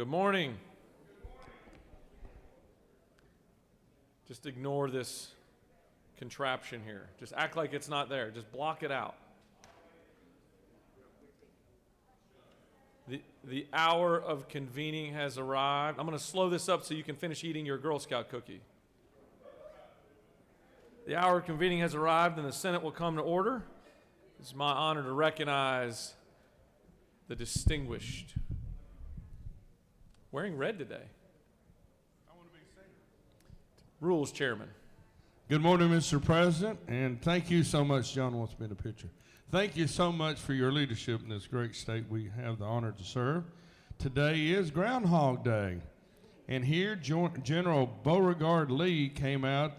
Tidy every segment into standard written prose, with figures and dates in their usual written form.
Good morning. Just ignore this contraption here. Just act like it's not there. Just block it out. The hour of convening has arrived. I'm going to slow this up so you can finish eating your Girl Scout cookie. The hour of convening has arrived and the Senate will come to order. It's my honor to recognize the distinguished. Wearing red today. I want to be safe. Rules Chairman. Good morning, Mr. President, and thank you so much. John wants me in a picture. Thank you so much for your leadership in this great state we have the honor to serve. Today is Groundhog Day, and here General Beauregard Lee came out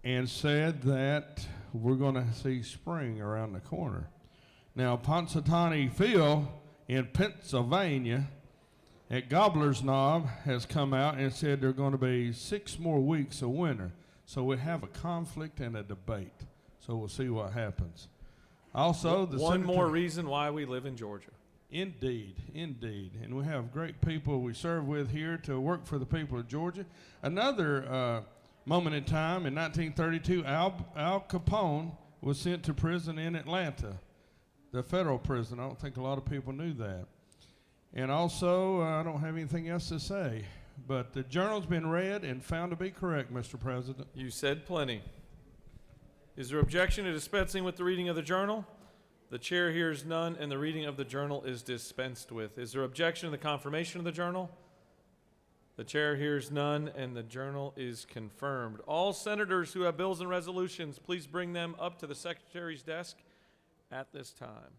and said that we're going to see spring around the corner. Now, Punxsutawney Phil in Pennsylvania at Gobbler's Knob has come out and said there are going to be 6 more weeks of winter. So we have a conflict and a debate. So we'll see what happens. Also, one more reason why we live in Georgia. Indeed, indeed. And we have great people we serve with here to work for the people of Georgia. Another moment in time, in 1932, Al Capone was sent to prison in Atlanta, the federal prison. I don't think a lot of people knew that. And also, I don't have anything else to say. But the journal's been read and found to be correct, Mr. President. You said plenty. Is there objection to dispensing with the reading of the journal? The chair hears none, and the reading of the journal is dispensed with. Is there objection to the confirmation of the journal? The chair hears none, and the journal is confirmed. All senators who have bills and resolutions, please bring them up to the secretary's desk at this time.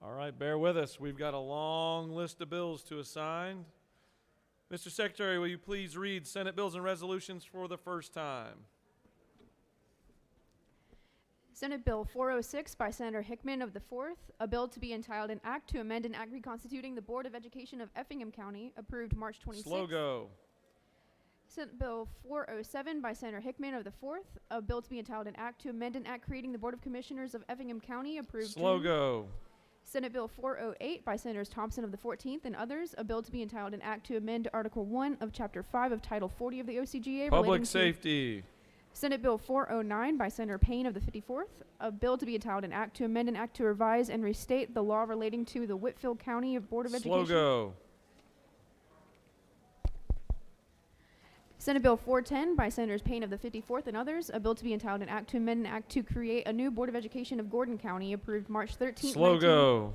All right, bear with us. We've got a long list of bills to assign. Mr. Secretary, will you please read Senate bills and resolutions for the first time? Senate Bill 406 by Senator Hickman of the 4th, a bill to be entitled an act to amend an act reconstituting the Board of Education of Effingham County, approved March 26th. Slow go. Senate Bill 407 by Senator Hickman of the 4th, a bill to be entitled an act to amend an act creating the Board of Commissioners of Effingham County, approved Slow go. Senate Bill 408 by Senators Thompson of the 14th and others, a bill to be entitled an act to amend Article 1 of Chapter 5 of Title 40 of the OCGA. Public safety. Senate Bill 409 by Senator Payne of the 54th, a bill to be entitled an act to amend an act to revise and restate the law relating to the Whitfield County Board of Education. Slow go. Senate Bill 410 by Senators Payne of the 54th and others, a bill to be entitled an act to amend an act to create a new Board of Education of Gordon County, approved March 13th. Slow go.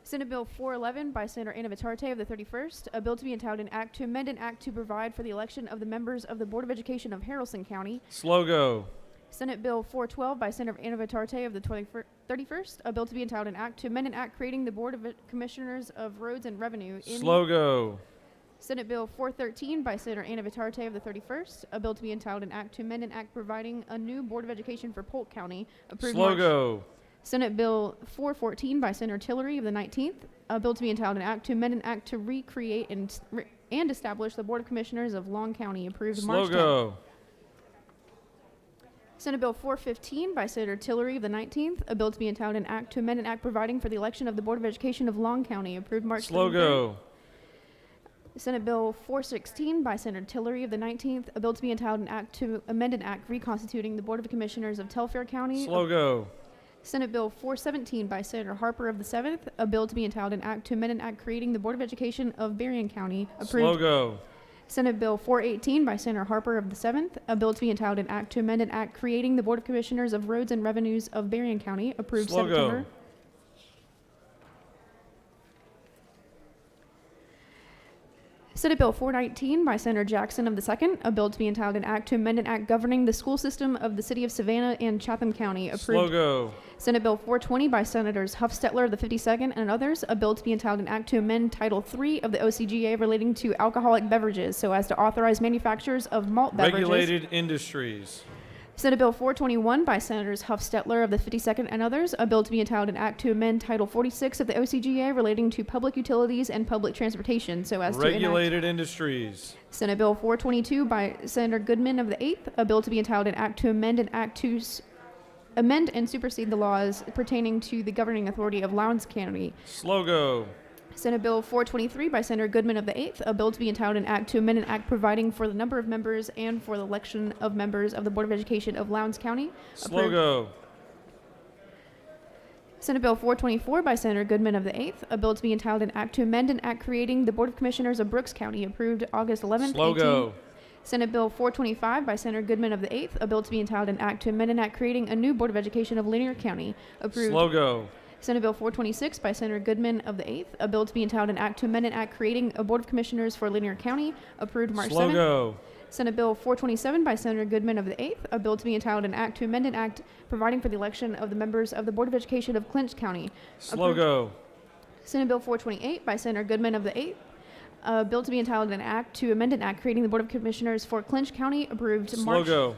Senate Bill 411 by Senator Anna Vitarte of the 31st, a bill to be entitled an act to amend an act to provide for the election of the members of the Board of Education of Haralson County. Slow go. Senate Bill 412 by Senator Anna Vitarte of the 31st, a bill to be entitled an act to amend an act creating the Board of Commissioners of Roads and Revenue. Slow go. Senate Bill 413 by Senator Anna Vitarte of the 31st, a bill to be entitled an act to amend an act providing a new Board of Education for Polk County, approved Slow March. go. Senate Bill 414 by Senator Tillery of the 19th, a bill to be entitled an act to amend an act to recreate and establish the Board of Commissioners of Long County, approved March 10th. Slow go. Senate Bill 415 by Senator Tillery of the 19th, a bill to be entitled an act to amend an act providing for the election of the Board of Education of Long County, approved March 23rd. Slow go. Senate Bill 416 by Senator Tillery of the 19th, a bill to be entitled an act to amend an act reconstituting the Board of Commissioners of Telfair County. Slow go. Senate Bill 417 by Senator Harper of the 7th, a bill to be entitled an act to amend an act creating the Board of Education of Berrien County, approved. Slow go. Senate Bill 418 by Senator Harper of the 7th, a bill to be entitled an act to amend an act creating the Board of Commissioners of Roads and Revenues of Berrien County, approved Slow September. go. Senate Bill 419 by Senator Jackson of the 2nd, a bill to be entitled an act to amend an act governing the school system of the city of Savannah and Chatham County, approved. Slow go. Senate Bill 420 by Senators Huff-Stetler of the 52nd and others, a bill to be entitled an act to amend Title 3 of the OCGA relating to alcoholic beverages so as to authorize manufacturers of malt beverages. Regulated industries. Senate Bill 421 by Senators Huff-Stetler of the 52nd and others, a bill to be entitled an act to amend Title 46 of the OCGA relating to public utilities and public transportation so as to enact. Regulated industries. Senate Bill 422 by Senator Goodman of the 8th, a bill to be entitled an act to amend an act to amend and supersede the laws pertaining to the governing authority of Lowndes County. Slow go. Senate Bill 423 by Senator Goodman of the 8th, a bill to be entitled an act to amend an act providing for the number of members and for the election of members of the Board of Education of Lowndes County. Slow Approved. go. Senate Bill 424 by Senator Goodman of the 8th, a bill to be entitled an act to amend an act creating the Board of Commissioners of Brooks County, approved August 11th, Slow 18. go. Senate Bill 425 by Senator Goodman of the 8th, a bill to be entitled an act to amend an act creating a new Board of Education of Lanier County, approved. Slow go. Senate Bill 426 by Senator Goodman of the 8th, a bill to be entitled an act to amend an act creating a Board of Commissioners for Lanier County, approved March Slow 7th. go. Senate Bill 427 by Senator Goodman of the 8th, a bill to be entitled an act to amend an act providing for the election of the members of the Board of Education of Clinch County. Slow Approved. go. Senate Bill 428 by Senator Goodman of the 8th, a bill to be entitled an act to amend an act creating the Board of Commissioners for Clinch County, approved Slow March. go.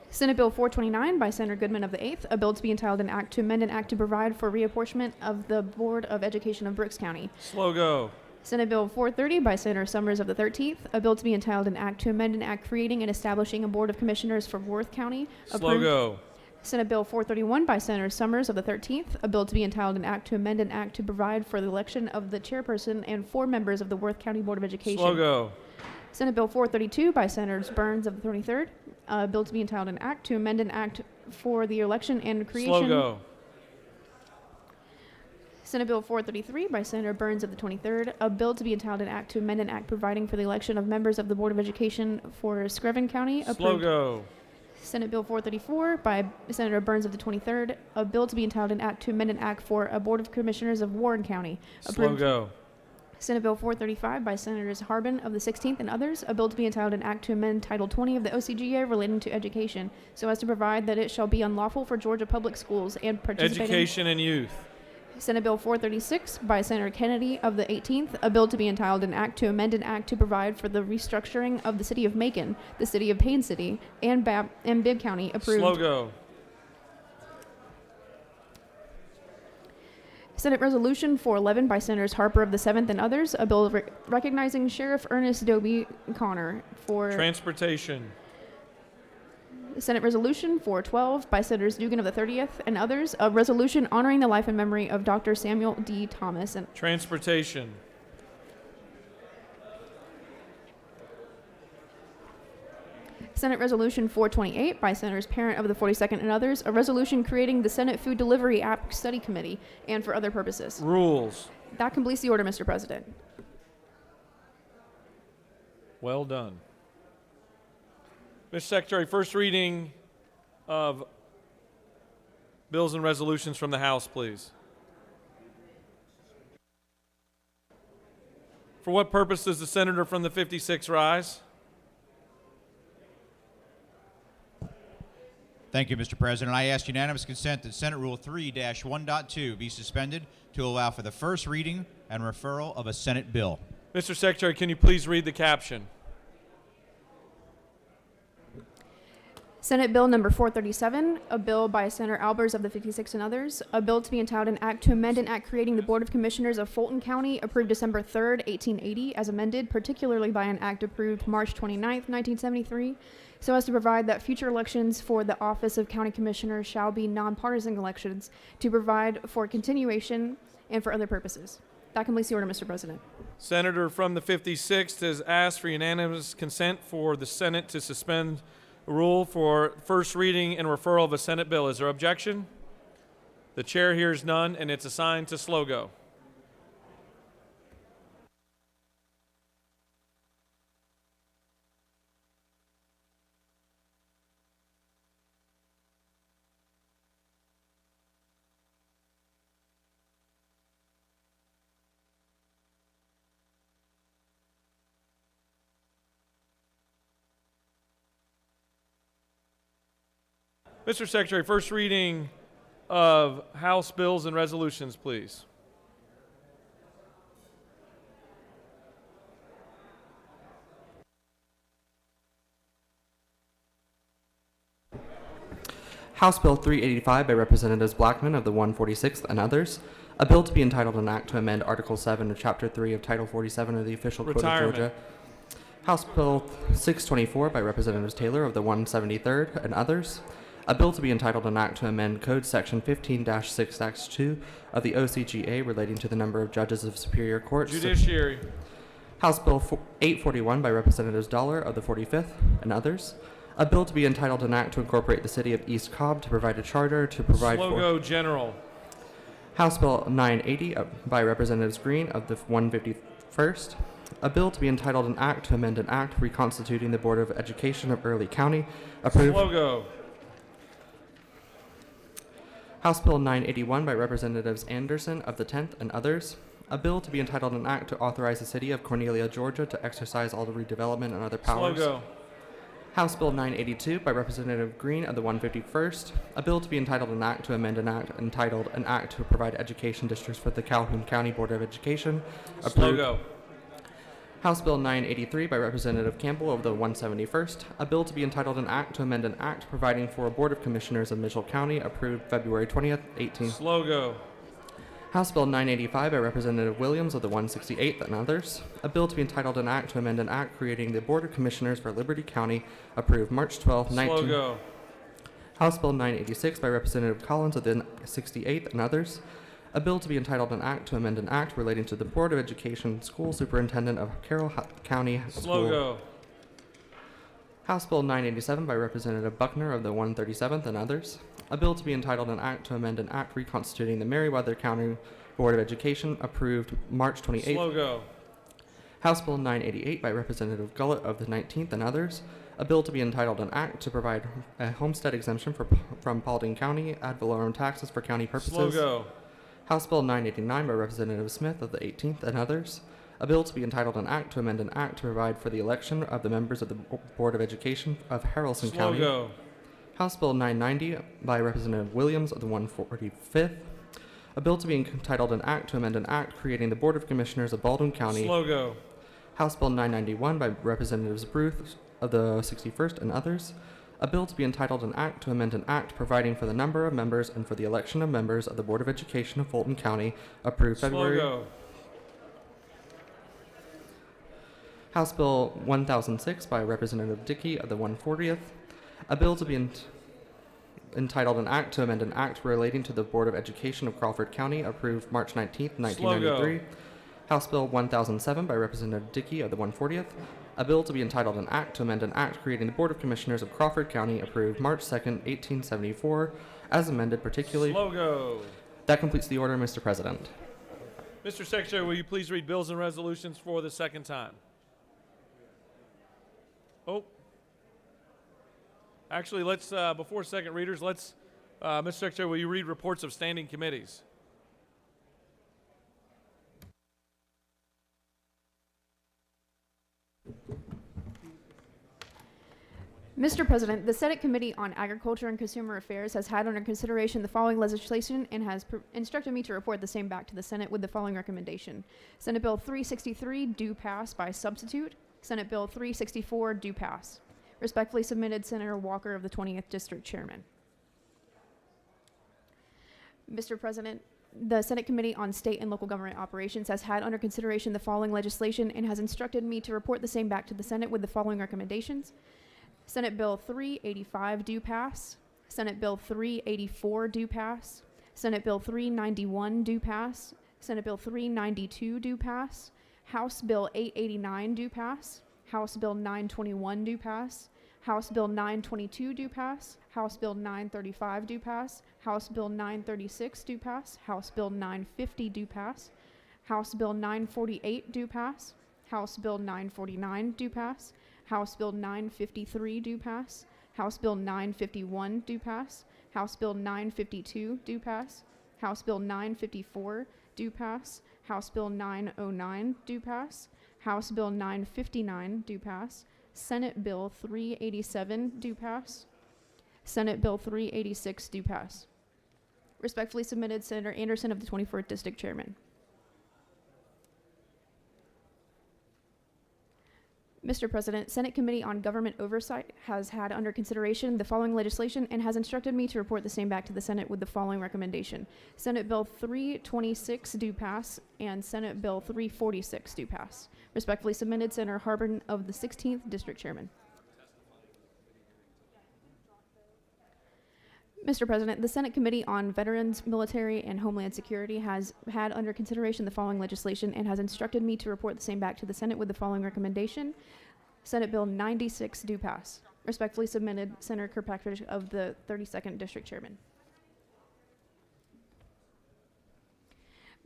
Senate Bill 429 by Senator Goodman of the 8th, a bill to be entitled an act to amend an act to provide for reapportionment of the Board of Education of Brooks County. Slow go. Senate Bill 430 by Senator Summers of the 13th, a bill to be entitled an act to amend an act creating and establishing a Board of Commissioners for Worth County. Slow Approved. go. Senate Bill 431 by Senator Summers of the 13th, a bill to be entitled an act to amend an act to provide for the election of the chairperson and 4 members of the Worth County Board of Education. Slow go. Senate Bill 432 by Senators Burns of the 23rd, a bill to be entitled an act to amend an act for the election and creation. Slow go. Senate Bill 433 by Senator Burns of the 23rd, a bill to be entitled an act to amend an act providing for the election of members of the Board of Education for Screven County. Slow Approved. go. Senate Bill 434 by Senator Burns of the 23rd, a bill to be entitled an act to amend an act for a Board of Commissioners of Warren County. Slow Approved. go. Senate Bill 435 by Senators Harbin of the 16th and others, a bill to be entitled an act to amend Title 20 of the OCGA relating to education, so as to provide that it shall be unlawful for Georgia public schools and participating. Education and youth. Senate Bill 436 by Senator Kennedy of the 18th, a bill to be entitled an act to amend an act to provide for the restructuring of the city of Macon, the city of Payne City, and Bibb County. Approved. Slow go. Senate Resolution 411 by Senators Harper of the 7th and others, a bill recognizing Sheriff Ernest Dobie Connor for Transportation. Senate Resolution 412 by Senators Dugan of the 30th and others, a resolution honoring the life and memory of Dr. Samuel D. Thomas. And Transportation. Senate Resolution 428 by Senators Parent of the 42nd and others, a resolution creating the Senate Food Delivery App Study Committee and for other purposes. Rules. That completes the order, Mr. President. Well done. Mr. Secretary, first reading of bills and resolutions from the House, please. For what purpose does the senator from the 56 rise? Thank you, Mr. President. I ask unanimous consent that Senate Rule 3-1.2 be suspended to allow for the first reading and referral of a Senate bill. Mr. Secretary, can you please read the caption? Senate Bill number 437, a bill by Senator Albers of the 56 and others, a bill to be entitled an act to amend an act creating the Board of Commissioners of Fulton County, approved December 3rd, 1880, as amended, particularly by an act approved March 29th, 1973, so as to provide that future elections for the office of County Commissioner shall be nonpartisan elections, to provide for continuation and for other purposes. That completes the order, Mr. President. Senator from the 56th has asked for unanimous consent for the Senate to suspend rule for first reading and referral of a Senate bill. Is there objection? The chair hears none, and it's assigned to slow go. Mr. Secretary, first reading of House bills and resolutions, please. House Bill 385 by Representatives Blackman of the 146th and others, a bill to be entitled an act to amend Article 7 of Chapter 3 of Title 47 of the Official Code of Retirement. Georgia House Bill 624 by Representatives Taylor of the 173rd and others. A bill to be entitled an act to amend Code Section 15-6-2 of the OCGA relating to the number of judges of superior courts. Judiciary. House Bill 841 by Representatives Dollar of the 45th and others. A bill to be entitled an act to incorporate the city of East Cobb to provide a charter to provide Slogo General. House Bill 980 by Representatives Green of the 151st. A bill to be entitled an act to amend an act reconstituting the Board of Education of Early County. Approved. Slogo. House Bill 981 by Representatives Anderson of the 10th and others. A bill to be entitled an act to authorize the city of Cornelia, Georgia to exercise all the redevelopment and other powers. Slogo. House Bill 982 by Representative Green of the 151st. A bill to be entitled an act to amend an act entitled an act to provide education districts for the Calhoun County Board of Education. Approved. Slogo. House Bill 983 by Representative Campbell of the 171st. A bill to be entitled an act to amend an act providing for a Board of Commissioners of Mitchell County, approved February 20th, 18. Slogo. House Bill 985 by Representative Williams of the 168th and others. A bill to be entitled an act to amend an act creating the Board of Commissioners for Liberty County, approved March 12, 19. Slogo. House Bill 986 by Representative Collins of the 68th and others. A bill to be entitled an act to amend an act relating to the Board of Education School Superintendent of Carroll County School. Slogo. House Bill 987 by Representative Buckner of the 137th and others. A bill to be entitled an act to amend an act reconstituting the Meriwether County Board of Education, approved March 28th. Slogo. House Bill 988 by Representative Gullett of the 19th and others. A bill to be entitled an act to provide a homestead exemption from Paulding County ad valorem taxes for county purposes. Slogo. House Bill 989 by Representative Smith of the 18th and others. A bill to be entitled an act to amend an act to provide for the election of the members of the Board of Education of Haralson County. Slogo. House Bill 990 by Representative Williams of the 145th. A bill to be entitled an act to amend an act creating the Board of Commissioners of Baldwin County. Slogo. House Bill 991 by Representatives Bruce of the 61st and others. A bill to be entitled an act to amend an act providing for the number of members and for the election of members of the Board of Education of Fulton County, approved February. Slogo. House Bill 1006 by Representative Dickey of the 140th. A bill to be entitled an act to amend an act relating to the Board of Education of Crawford County, approved March 19th, 1993. House Bill 1007 by Representative Dickey of the 140th. A bill to be entitled an act to amend an act creating the Board of Commissioners of Crawford County, approved March 2nd, 1874, as amended particularly. Slogo. That completes the order, Mr. President. Mr. Secretary, will you please read bills and resolutions for the second time? Oh. Actually, let's, before second readers, let's, Mr. Secretary, will you read reports of standing committees? Mr. President, the Senate Committee on Agriculture and Consumer Affairs has had under consideration the following legislation and has instructed me to report the same back to the Senate with the following recommendation. Senate Bill 363 do pass by substitute. Senate Bill 364 do pass. Respectfully submitted, Senator Walker of the 20th District Chairman. Mr. President, the Senate Committee on State and Local Government Operations has had under consideration the following legislation and has instructed me to report the same back to the Senate with the following recommendations. Senate Bill 385 do pass. Senate Bill 384 do pass. Senate Bill 391 do pass. Senate Bill 392 do pass. House Bill 889 do pass. House Bill 921 do pass. House Bill 922 do pass. House Bill 935 do pass. House Bill 936 do pass. House Bill 950 do pass. House Bill 948 do pass. House Bill 949 do pass. House Bill 953 do pass. House Bill 951 do pass. House Bill 952 do pass. House Bill 954 do pass. House Bill 909 do pass. House Bill 959 do pass. Senate Bill 387 do pass. Senate Bill 386 do pass. Respectfully submitted, Senator Anderson of the 24th District Chairman. Mr. President, Senate Committee on Government Oversight has had under consideration the following legislation and has instructed me to report the same back to the Senate with the following recommendation. Senate Bill 326 do pass and Senate Bill 346 do pass. Respectfully submitted, Senator Harbin of the 16th District Chairman. Mr. President, the Senate Committee on Veterans, Military, and Homeland Security has had under consideration the following legislation and has instructed me to report the same back to the Senate with the following recommendation. Senate Bill 96 do pass. Respectfully submitted, Senator Kirkpatrick of the 32nd District Chairman.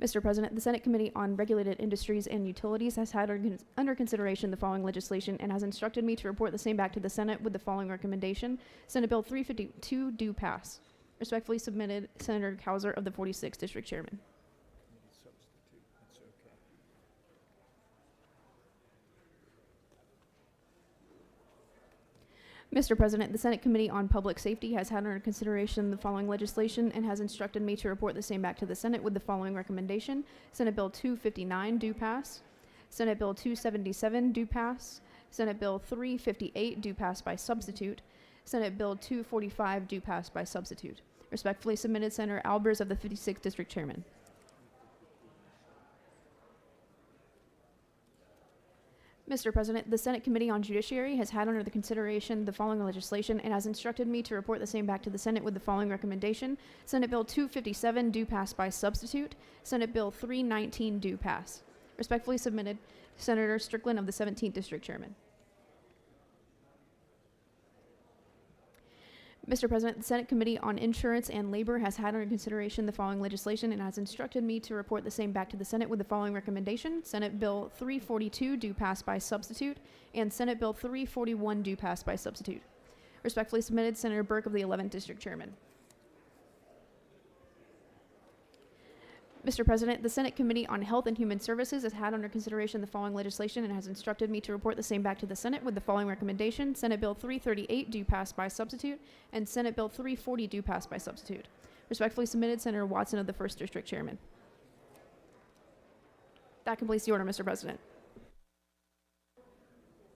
Mr. President, the Senate Committee on Regulated Industries and Utilities has had under consideration the following legislation and has instructed me to report the same back to the Senate with the following recommendation. Senate Bill 352 do pass. Respectfully submitted, Senator Kauser of the 46th District Chairman. Mr. President, the Senate Committee on Public Safety has had under consideration the following legislation and has instructed me to report the same back to the Senate with the following recommendation. Senate Bill 259 do pass. Senate Bill 277 do pass. Senate Bill 358 do pass by substitute. Senate Bill 245 do pass by substitute. Respectfully submitted, Senator Albers of the 56th District Chairman. Mr. President, the Senate Committee on Judiciary has had under the consideration the following legislation and has instructed me to report the same back to the Senate with the following recommendation. Senate Bill 257 do pass by substitute. Senate Bill 319 do pass. Respectfully submitted, Senator Strickland of the 17th District Chairman. Mr. President, the Senate Committee on Insurance and Labor has had under consideration the following legislation and has instructed me to report the same back to the Senate with the following recommendation. Senate Bill 342 do pass by substitute, and Senate Bill 341 do pass by substitute. Respectfully submitted, Senator Burke of the 11th District Chairman. Mr. President, the Senate Committee on Health and Human Services has had under consideration the following legislation and has instructed me to report the same back to the Senate with the following recommendation. Senate Bill 338 do pass by substitute, and Senate Bill 340 do pass by substitute. Respectfully submitted, Senator Watson of the 1st District Chairman. That completes the order, Mr. President.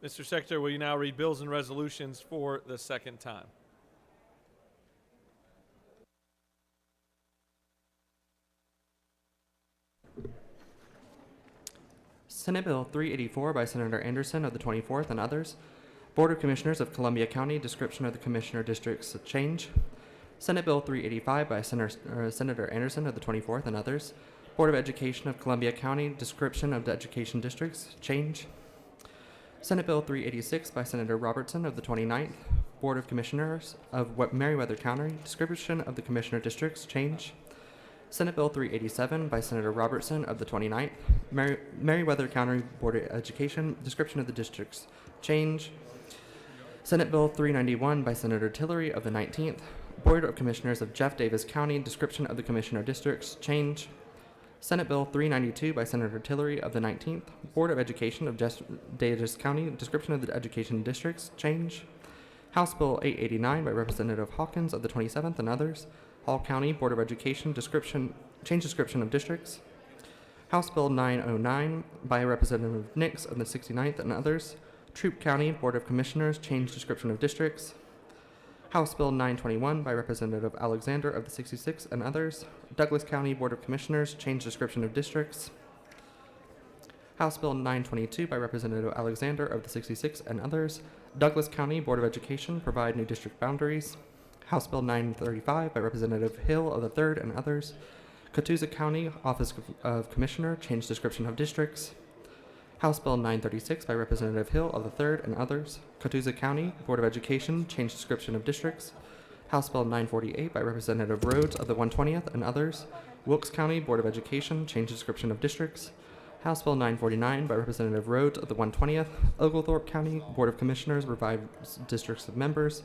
Mr. Secretary, will you now read bills and resolutions for the second time? Senate Bill 384 by Senator Anderson of the 24th and others. Board of Commissioners of Columbia County, description of the Commissioner Districts change. Senate Bill 385 by Senator Anderson of the 24th and others. Board of Education of Columbia County, description of the Education Districts change. Senate Bill 386 by Senator Robertson of the 29th. Board of Commissioners of Meriwether County, description of the Commissioner Districts change. Senate Bill 387 by Senator Robertson of the 29th. Meriwether County Board of Education, description of the districts change. Senate Bill 391 by Senator Tillery of the 19th. Board of Commissioners of Jeff Davis County, description of the Commissioner Districts change. Senate Bill 392 by Senator Tillery of the 19th. Board of Education of Jeff Davis County, description of the Education Districts change. House Bill 889 by Representative Hawkins of the 27th and others. Hall County Board of Education, change description of districts. House Bill 909 by Representative Nix of the 69th and others. Troup County Board of Commissioners, change description of districts. House Bill 921 by Representative Alexander of the 66th and others. Douglas County Board of Commissioners, change description of districts. House Bill 922 by Representative Alexander of the 66th and others. Douglas County Board of Education, provide new district boundaries. House Bill 935 by Representative Hill of the 3rd and others. Catoosa County Office of Commissioner, change description of districts. House Bill 936 by Representative Hill of the 3rd and others. Catoosa County Board of Education, change description of districts. House Bill 948 by Representative Rhodes of the 120th and others. Wilkes County Board of Education, change description of districts. House Bill 949 by Representative Rhodes of the 120th. Oglethorpe County Board of Commissioners, revive districts of members.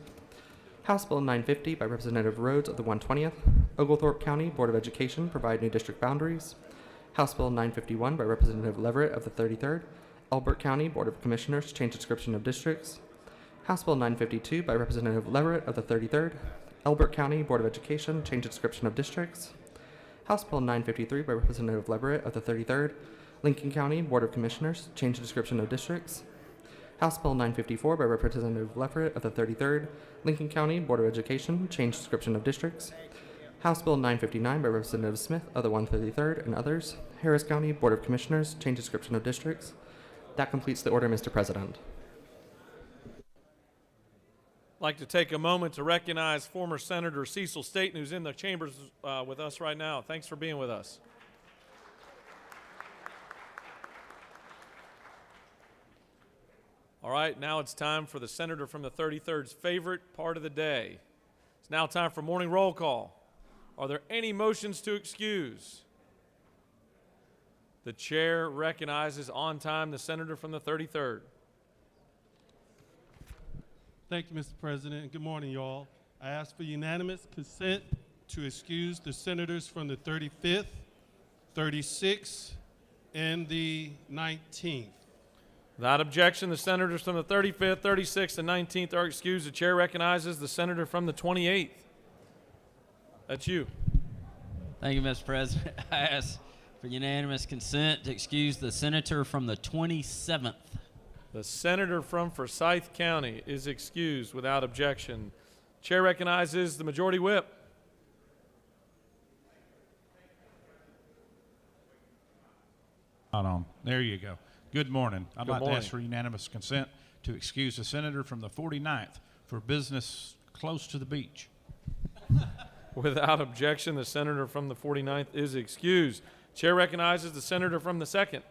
House Bill 950 by Representative Rhodes of the 120th. Oglethorpe County Board of Education, provide new district boundaries. House Bill 951 by Representative Leverett of the 33rd. Elbert County Board of Commissioners, change description of districts. House Bill 952 by Representative Leverett of the 33rd. Elbert County Board of Education, change description of districts. House Bill 953 by Representative Leverett of the 33rd. Lincoln County Board of Commissioners, change description of districts. House Bill 954 by Representative Leffert of the 33rd, Lincoln County Board of Education, change description of districts. House Bill 959 by Representative Smith of the 133rd and others, Harris County Board of Commissioners, change description of districts. That completes the order, Mr. President. I'd like to take a moment to recognize former Senator Cecil Staten, who's in the chambers with us right now. Thanks for being with us. All right, now it's time for the Senator from the 33rd's favorite part of the day. It's now time for morning roll call. Are there any motions to excuse? The chair recognizes on time the Senator from the 33rd. Thank you, Mr. President, and good morning, y'all. I ask for unanimous consent to excuse the senators from the 35th, 36th, and the 19th. Without objection, the senators from the 35th, 36th, and 19th are excused. The chair recognizes the senator from the 28th. That's you. Thank you, Mr. President. I ask for unanimous consent to excuse the senator from the 27th. The senator from Forsyth County is excused without objection. Chair recognizes the majority whip. Hold on. There you go. Good morning. I'd Good like morning. to ask for unanimous consent to excuse the senator from the 49th for business close to the beach. Without objection, the senator from the 49th is excused. Chair recognizes the senator from the 2nd.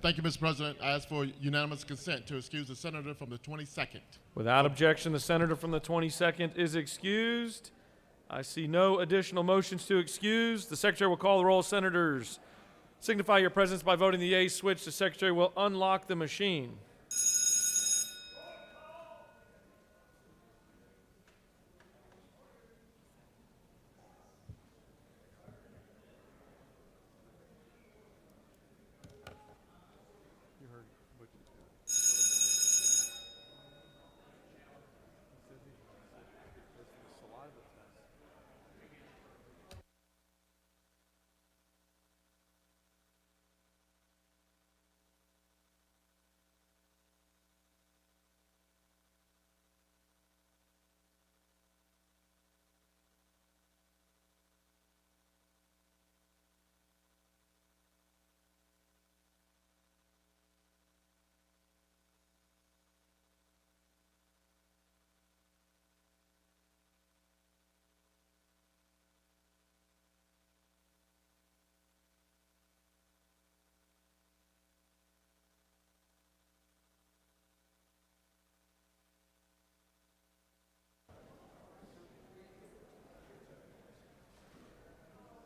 Thank you, Mr. President. I ask for unanimous consent to excuse the senator from the 22nd. Without objection, the senator from the 22nd is excused. I see no additional motions to excuse. The secretary will call the roll. Senators, signify your presence by voting the yea switch. The secretary will unlock the machine.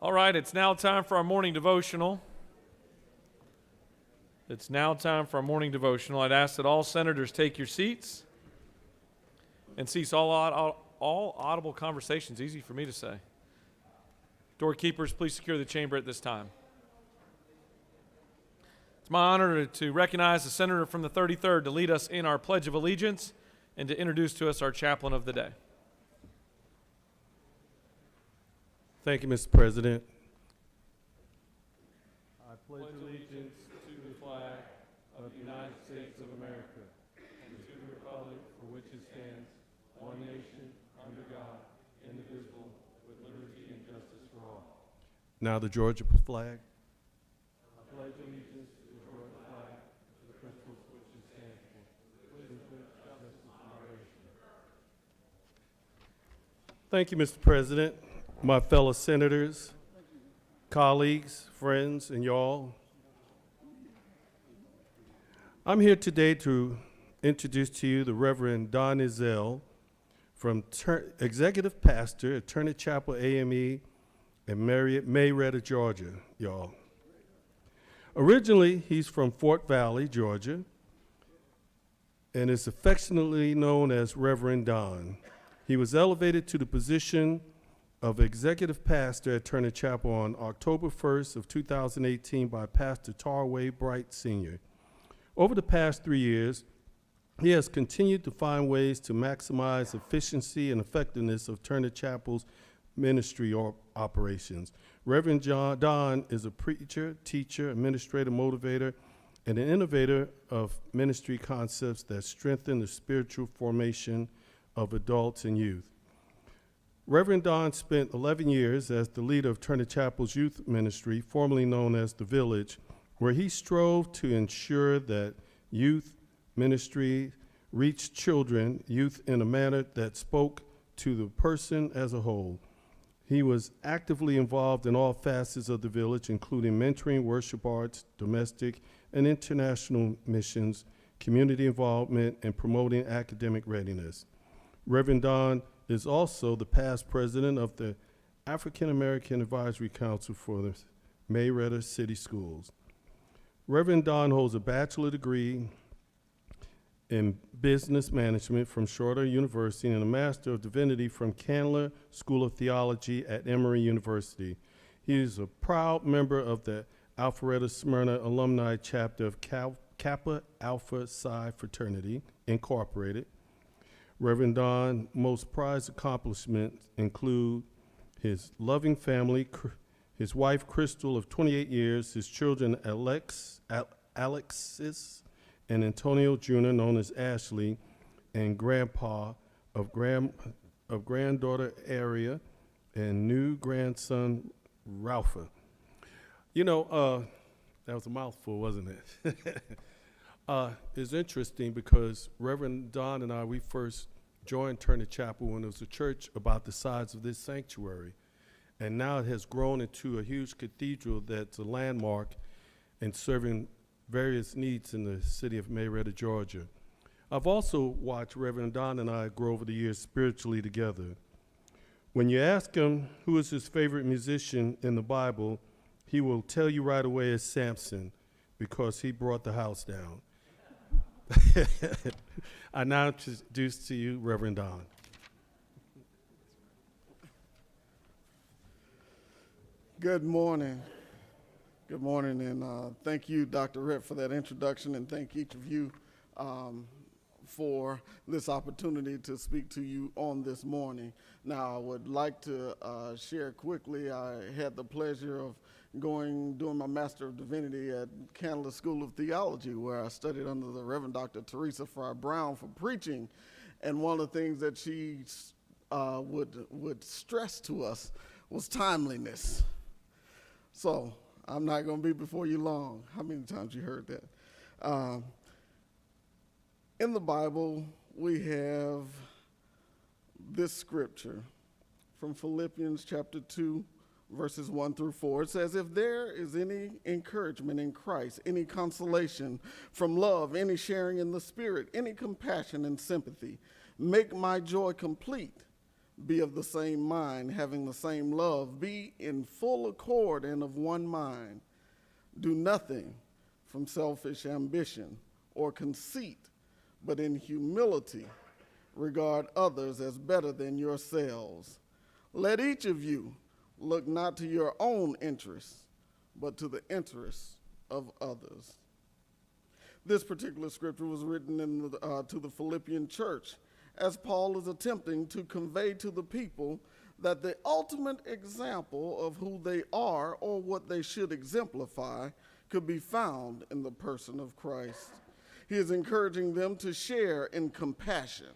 All right, it's now time for our morning devotional. It's now time for our morning devotional. I'd ask that all senators take your seats and cease all audible conversations. Easy for me to say. Doorkeepers, please secure the chamber at this time. It's my honor to recognize the senator from the 33rd to lead us in our Pledge of Allegiance and to introduce to us our chaplain of the day. Thank you, Mr. President. I pledge allegiance to the flag of the United States of America and to the republic for which it stands, one nation, under God, indivisible, with liberty and justice for all. Now the Georgia flag. I pledge allegiance to the Georgia flag, to the principles which it stands for, liberty, justice, and moderation. Thank you, Mr. President. My fellow senators, colleagues, friends, and y'all. I'm here today to introduce to you the Reverend Don Izell from Executive Pastor at Turner Chapel AME in Marietta, Georgia, y'all. Originally, he's from Fort Valley, Georgia, and is affectionately known as Reverend Don. He was elevated to the position of Executive Pastor at Turner Chapel on October 1st of 2018 by Pastor Tarway Bright Sr. Over the past 3 years, he has continued to find ways to maximize efficiency and effectiveness of Turner Chapel's ministry operations. Reverend Don is a preacher, teacher, administrator, motivator, and an innovator of ministry concepts that strengthen the spiritual formation of adults and youth. Reverend Don spent 11 years as the leader of Turner Chapel's youth ministry, formerly known as The Village, where he strove to ensure that youth ministry reached youth in a manner that spoke to the person as a whole. He was actively involved in all facets of the village, including mentoring, worship arts, domestic and international missions, community involvement, and promoting academic readiness. Reverend Don is also the past president of the African American Advisory Council for the Marietta City Schools. Reverend Don holds a bachelor degree in business management from Shorter University and a Master of Divinity from Candler School of Theology at Emory University. He is a proud member of the Alpharetta Smyrna Alumni Chapter of Kappa Alpha Psi Fraternity, Incorporated. Reverend Don's most prized accomplishments include his loving family, his wife Crystal of 28 years, his children Alexis and Antonio Jr., known as Ashley, and grandpa of granddaughter Aria and new grandson Ralpha. You know, that was a mouthful, wasn't it? It's interesting because Reverend Don and I, we first joined Turner Chapel when it was a church about the size of this sanctuary. And now it has grown into a huge cathedral that's a landmark and serving various needs in the city of Marietta, Georgia. I've also watched Reverend Don and I grow over the years spiritually together. When you ask him who is his favorite musician in the Bible, he will tell you right away it's Samson because he brought the house down. I now introduce to you Reverend Don. Good morning. Good morning, and thank you, Dr. Rett, for that introduction, and thank each of you for this opportunity to speak to you on this morning. Now, I would like to share quickly, I had the pleasure of doing my Master of Divinity at Candler School of Theology, where I studied under the Reverend Dr. Teresa Fry Brown for preaching, and one of the things that she would stress to us was timeliness. So, I'm not going to be before you long. How many times you heard that? In the Bible, we have this scripture from Philippians chapter 2, verses 1 through 4. It says, if there is any encouragement in Christ, any consolation from love, any sharing in the Spirit, any compassion and sympathy, make my joy complete. Be of the same mind, having the same love. Be in full accord and of one mind. Do nothing from selfish ambition or conceit, but in humility regard others as better than yourselves. Let each of you look not to your own interests, but to the interests of others. This particular scripture was written to the Philippian church, as Paul is attempting to convey to the people that the ultimate example of who they are or what they should exemplify could be found in the person of Christ. He is encouraging them to share in compassion,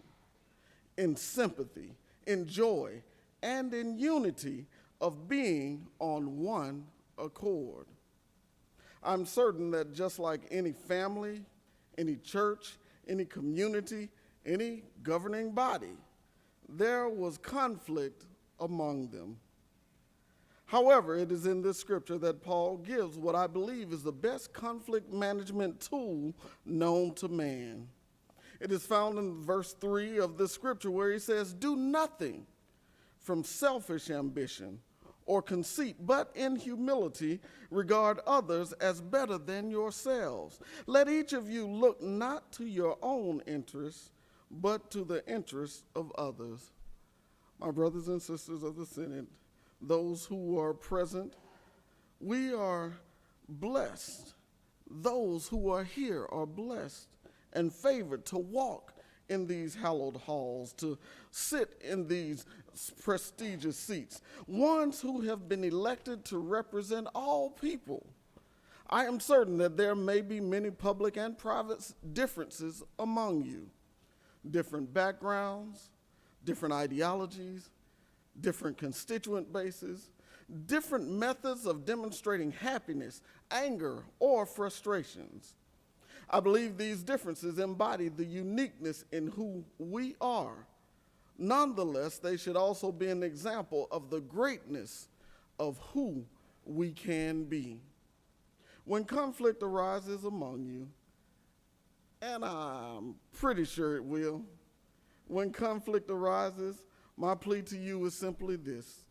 in sympathy, in joy, and in unity of being on one accord. I'm certain that just like any family, any church, any community, any governing body, there was conflict among them. However, it is in this scripture that Paul gives what I believe is the best conflict management tool known to man. It is found in verse 3 of the scripture where he says, do nothing from selfish ambition or conceit, but in humility regard others as better than yourselves. Let each of you look not to your own interests, but to the interests of others. My brothers and sisters of the Senate, those who are present, we are blessed. Those who are here are blessed and favored to walk in these hallowed halls, to sit in these prestigious seats, ones who have been elected to represent all people. I am certain that there may be many public and private differences among you, different backgrounds, different ideologies, different constituent bases, different methods of demonstrating happiness, anger, or frustrations. I believe these differences embody the uniqueness in who we are. Nonetheless, they should also be an example of the greatness of who we can be. When conflict arises among you, and I'm pretty sure it will, when conflict arises, my plea to you is simply this: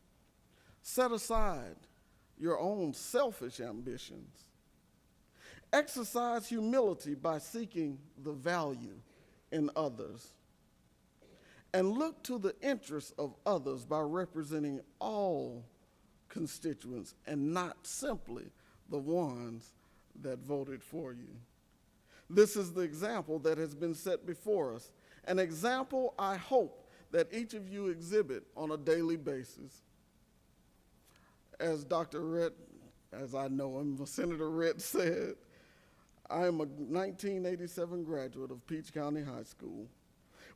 set aside your own selfish ambitions. Exercise humility by seeking the value in others. And look to the interests of others by representing all constituents and not simply the ones that voted for you. This is the example that has been set before us, an example I hope that each of you exhibit on a daily basis. As Dr. Rhett, as I know him, Senator Rhett said, I am a 1987 graduate of Peach County High School,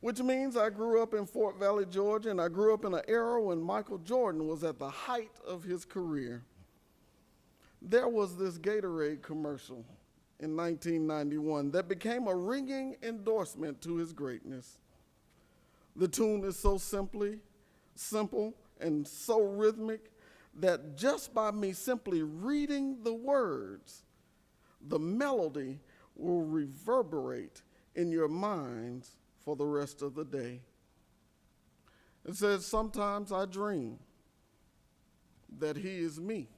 which means I grew up in Fort Valley, Georgia, and I grew up in an era when Michael Jordan was at the height of his career. There was this Gatorade commercial in 1991 that became a ringing endorsement to his greatness. The tune is so simple and so rhythmic that just by me simply reading the words, the melody will reverberate in your minds for the rest of the day. It says, sometimes I dream that he is me.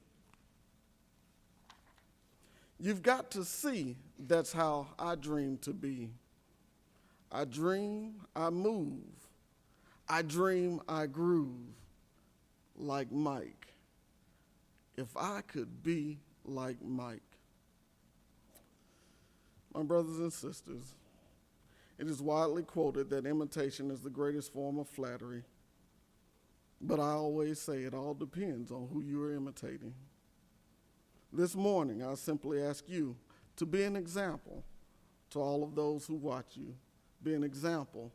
You've got to see that's how I dream to be. I dream, I move. I dream, I groove like Mike. If I could be like Mike. My brothers and sisters, it is widely quoted that imitation is the greatest form of flattery. But I always say it all depends on who you are imitating. This morning, I simply ask you to be an example to all of those who watch you. Be an example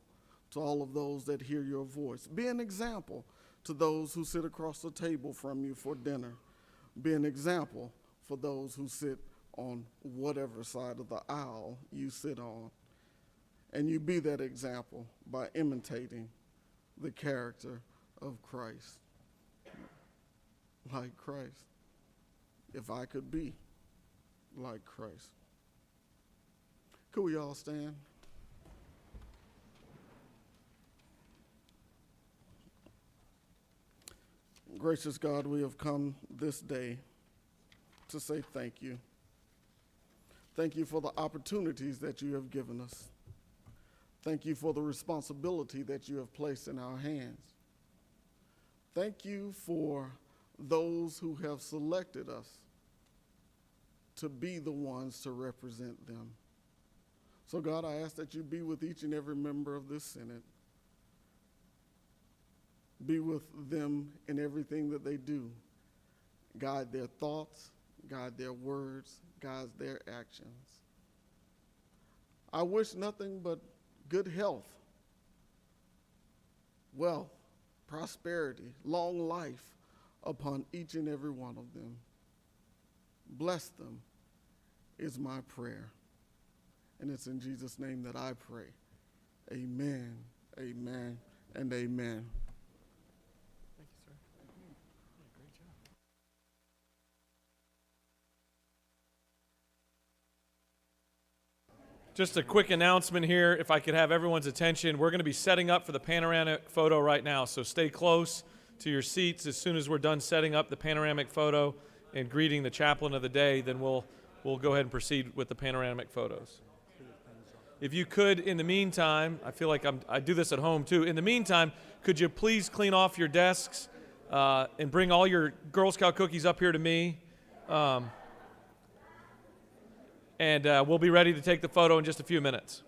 to all of those that hear your voice. Be an example to those who sit across the table from you for dinner. Be an example for those who sit on whatever side of the aisle you sit on. And you be that example by imitating the character of Christ. Like Christ. If I could be like Christ. Could we all stand? Gracious God, we have come this day to say thank you. Thank you for the opportunities that you have given us. Thank you for the responsibility that you have placed in our hands. Thank you for those who have selected us to be the ones to represent them. So God, I ask that you be with each and every member of this Senate. Be with them in everything that they do. Guide their thoughts, guide their words, guide their actions. I wish nothing but good health, wealth, prosperity, long life upon each and every one of them. Bless them is my prayer. And it's in Jesus' name that I pray. Amen, amen, and amen. Thank you, sir. Great job. Just a quick announcement here, if I could have everyone's attention. We're going to be setting up for the panoramic photo right now, so stay close to your seats. As soon as we're done setting up the panoramic photo and greeting the chaplain of the day, then we'll go ahead and proceed with the panoramic photos. If you could, in the meantime, I feel like I do this at home too. In the meantime, could you please clean off your desks and bring all your Girl Scout cookies up here to me? And we'll be ready to take the photo in just a few minutes.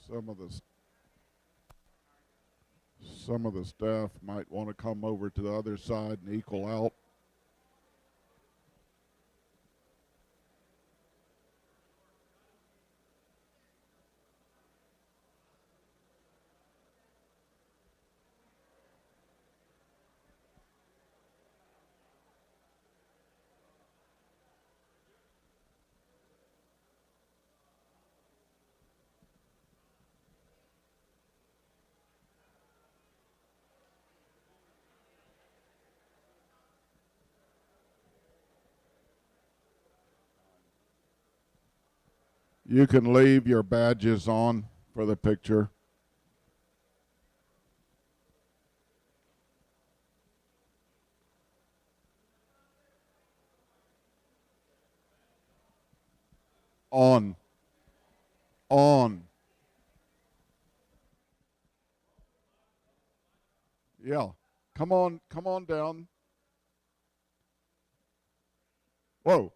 Some of the staff might want to come over to the other side and equal out. You can leave your badges on for the picture. On. On. Yeah. Come on down. Whoa.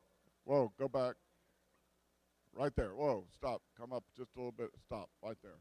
Whoa, go back. Right there. Whoa, stop. Come up just a little bit. Stop right there.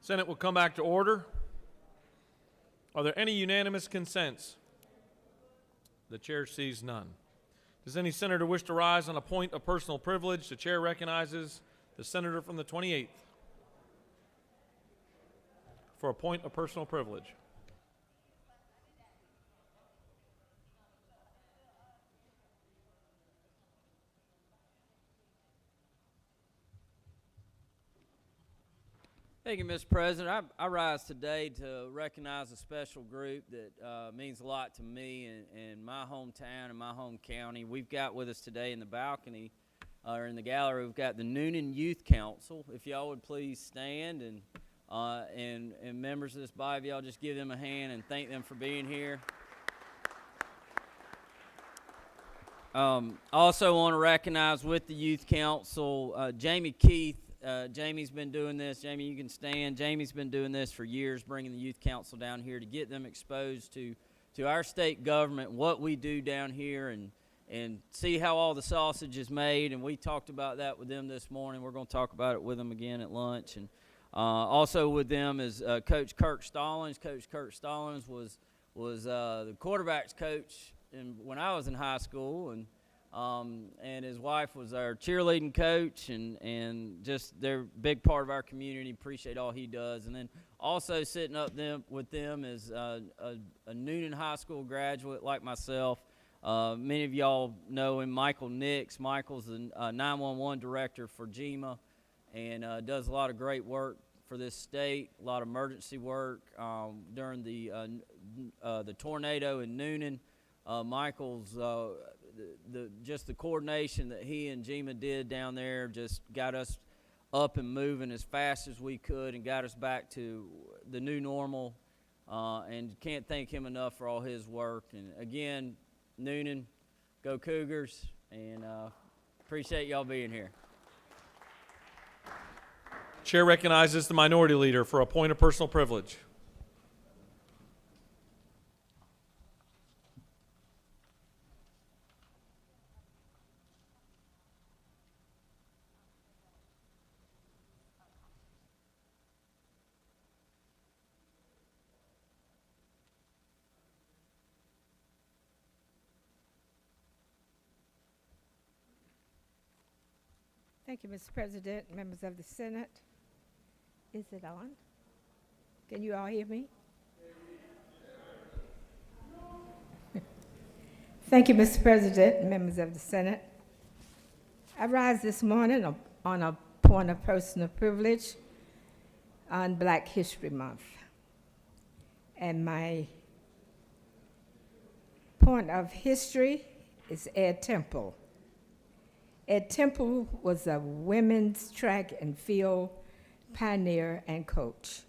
Senate will come back to order. Are there any unanimous consents? The chair sees none. Does any senator wish to rise on a point of personal privilege? The chair recognizes the senator from the 28th for a point of personal privilege. Thank you, Mr. President. I rise today to recognize a special group that means a lot to me in my hometown and my home county. We've got with us today in the balcony, or in the gallery, we've got the Noonan Youth Council. If y'all would please stand, and members of this body, if y'all just give them a hand and thank them for being here. Also want to recognize with the Youth Council, Jamie Keith. Jamie's been doing this. Jamie, you can stand. Jamie's been doing this for years, bringing the Youth Council down here to get them exposed to our state government, what we do down here, and see how all the sausage is made. And we talked about that with them this morning. We're going to talk about it with them again at lunch. And also with them is Coach Kirk Stallings. Coach Kirk Stallings was the quarterback's coach when I was in high school, and his wife was our cheerleading coach, and just they're a big part of our community. Appreciate all he does. And then also sitting up with them is a Noonan High School graduate like myself. Many of y'all know him, Michael Nix. Michael's the 911 director for GEMA, and does a lot of great work for this state, a lot of emergency work during the tornado in Noonan. Michael's just the coordination that he and GEMA did down there just got us up and moving as fast as we could and got us back to the new normal, and can't thank him enough for all his work. And again, Noonan, go Cougars, and appreciate y'all being here. Chair recognizes the minority leader for a point of personal privilege. Thank you, Mr. President, members of the Senate. Is it on? Can you all hear me? Thank you, Mr. President, members of the Senate. I rise this morning on a point of personal privilege on Black History Month. And my point of history is Ed Temple. Ed Temple was a women's track and field pioneer and coach.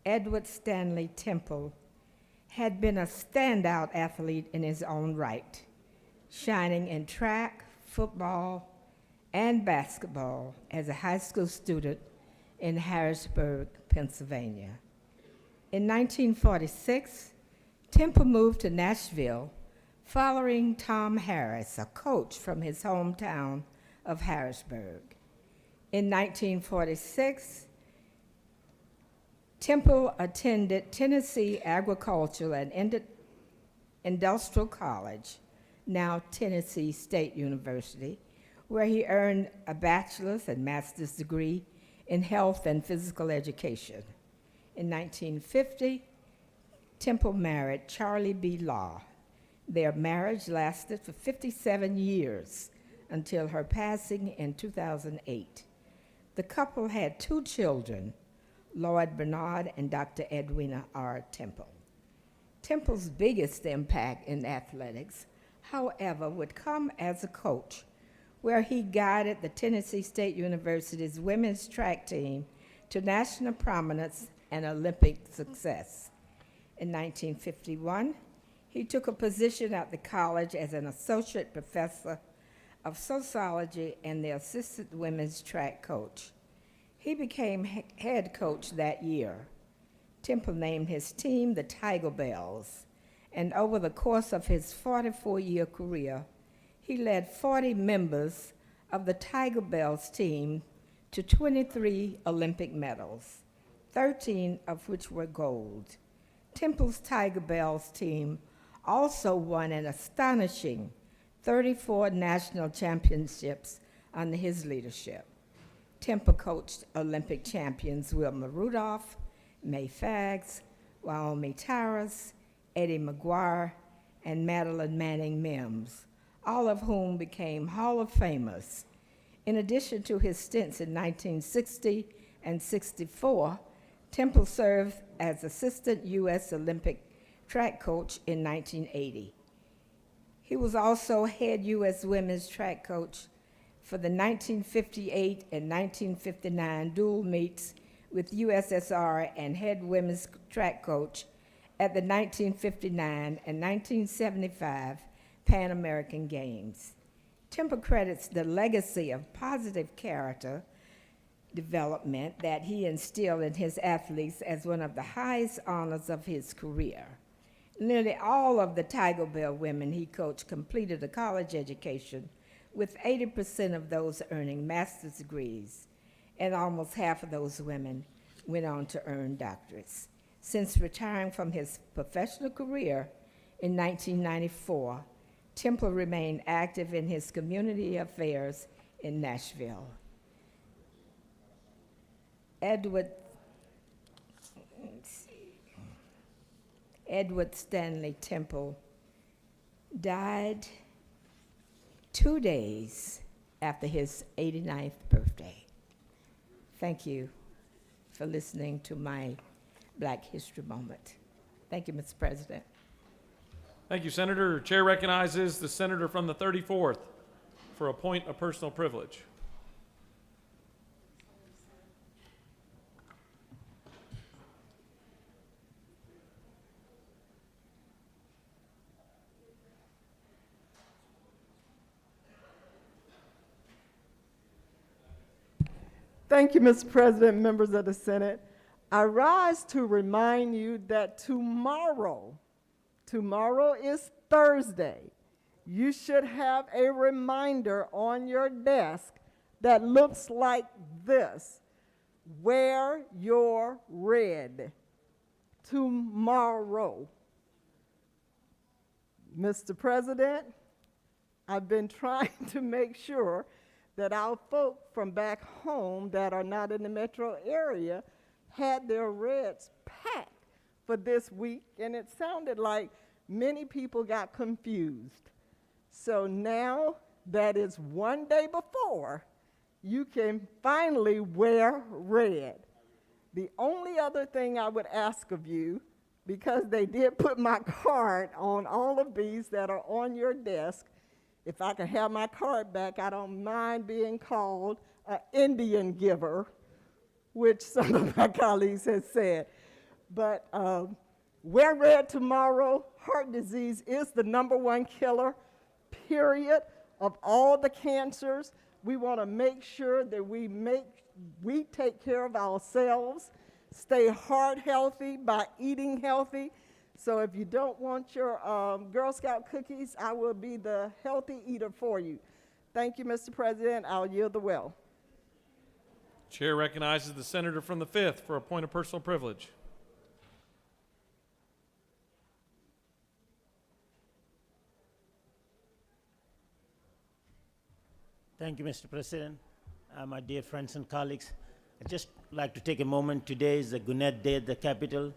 Edward Stanley Temple had been a standout athlete in his own right, shining in track, football, and basketball as a high school student in Harrisburg, Pennsylvania. In 1946, Temple moved to Nashville following Tom Harris, a coach from his hometown of Harrisburg. In 1946, Temple attended Tennessee Agricultural and Industrial College, now Tennessee State University, where he earned a bachelor's and master's degree in health and physical education. In 1950, Temple married Charlie B. Law. Their marriage lasted for 57 years until her passing in 2008. The couple had 2 children, Lloyd Bernard and Dr. Edwina R. Temple. Temple's biggest impact in athletics, however, would come as a coach, where he guided the Tennessee State University's women's track team to national prominence and Olympic success. In 1951, he took a position at the college as an associate professor of sociology and the assistant women's track coach. He became head coach that year. Temple named his team the Tiger Bells, and over the course of his 44-year career, he led 40 members of the Tiger Bells team to 23 Olympic medals, 13 of which were gold. Temple's Tiger Bells team also won an astonishing 34 national championships under his leadership. Temple coached Olympic champions Wilma Rudolph, May Fags, Wyoming Tyrus, Eddie McGuire, and Madeline Manning Mims, all of whom became Hall of Famers. In addition to his stints in 1960 and 64, Temple served as assistant U.S. Olympic track coach in 1980. He was also head U.S. women's track coach for the 1958 and 1959 dual meets with USSR and head women's track coach at the 1959 and 1975 Pan American Games. Temple credits the legacy of positive character development that he instilled in his athletes as one of the highest honors of his career. Nearly all of the Tiger Bell women he coached completed a college education, with 80% of those earning master's degrees, and almost half of those women went on to earn doctorates. Since retiring from his professional career in 1994, Temple remained active in his community affairs in Nashville. Edward Stanley Temple died 2 days after his 89th birthday. Thank you for listening to my Black History Moment. Thank you, Mr. President. Thank you, Senator. Chair recognizes the senator from the 34th for a point of personal privilege. Thank you, Mr. President, members of the Senate. I rise to remind you that tomorrow is Thursday. You should have a reminder on your desk that looks like this. Wear your red. Tomorrow. Mr. President, I've been trying to make sure that our folk from back home that are not in the metro area had their reds packed for this week, and it sounded like many people got confused. So now that is one day before, you can finally wear red. The only other thing I would ask of you, because they did put my card on all of these that are on your desk, if I can have my card back, I don't mind being called an Indian giver, which some of my colleagues have said. But wear red tomorrow. Heart disease is the #1 killer, period, of all the cancers. We want to make sure that we take care of ourselves, stay heart healthy by eating healthy. So if you don't want your Girl Scout cookies, I will be the healthy eater for you. Thank you, Mr. President. I'll yield the well. Chair recognizes the senator from the 5th for a point of personal privilege. Thank you, Mr. President. My dear friends and colleagues, I'd just like to take a moment. Today is the Gwinnett Day at the Capitol.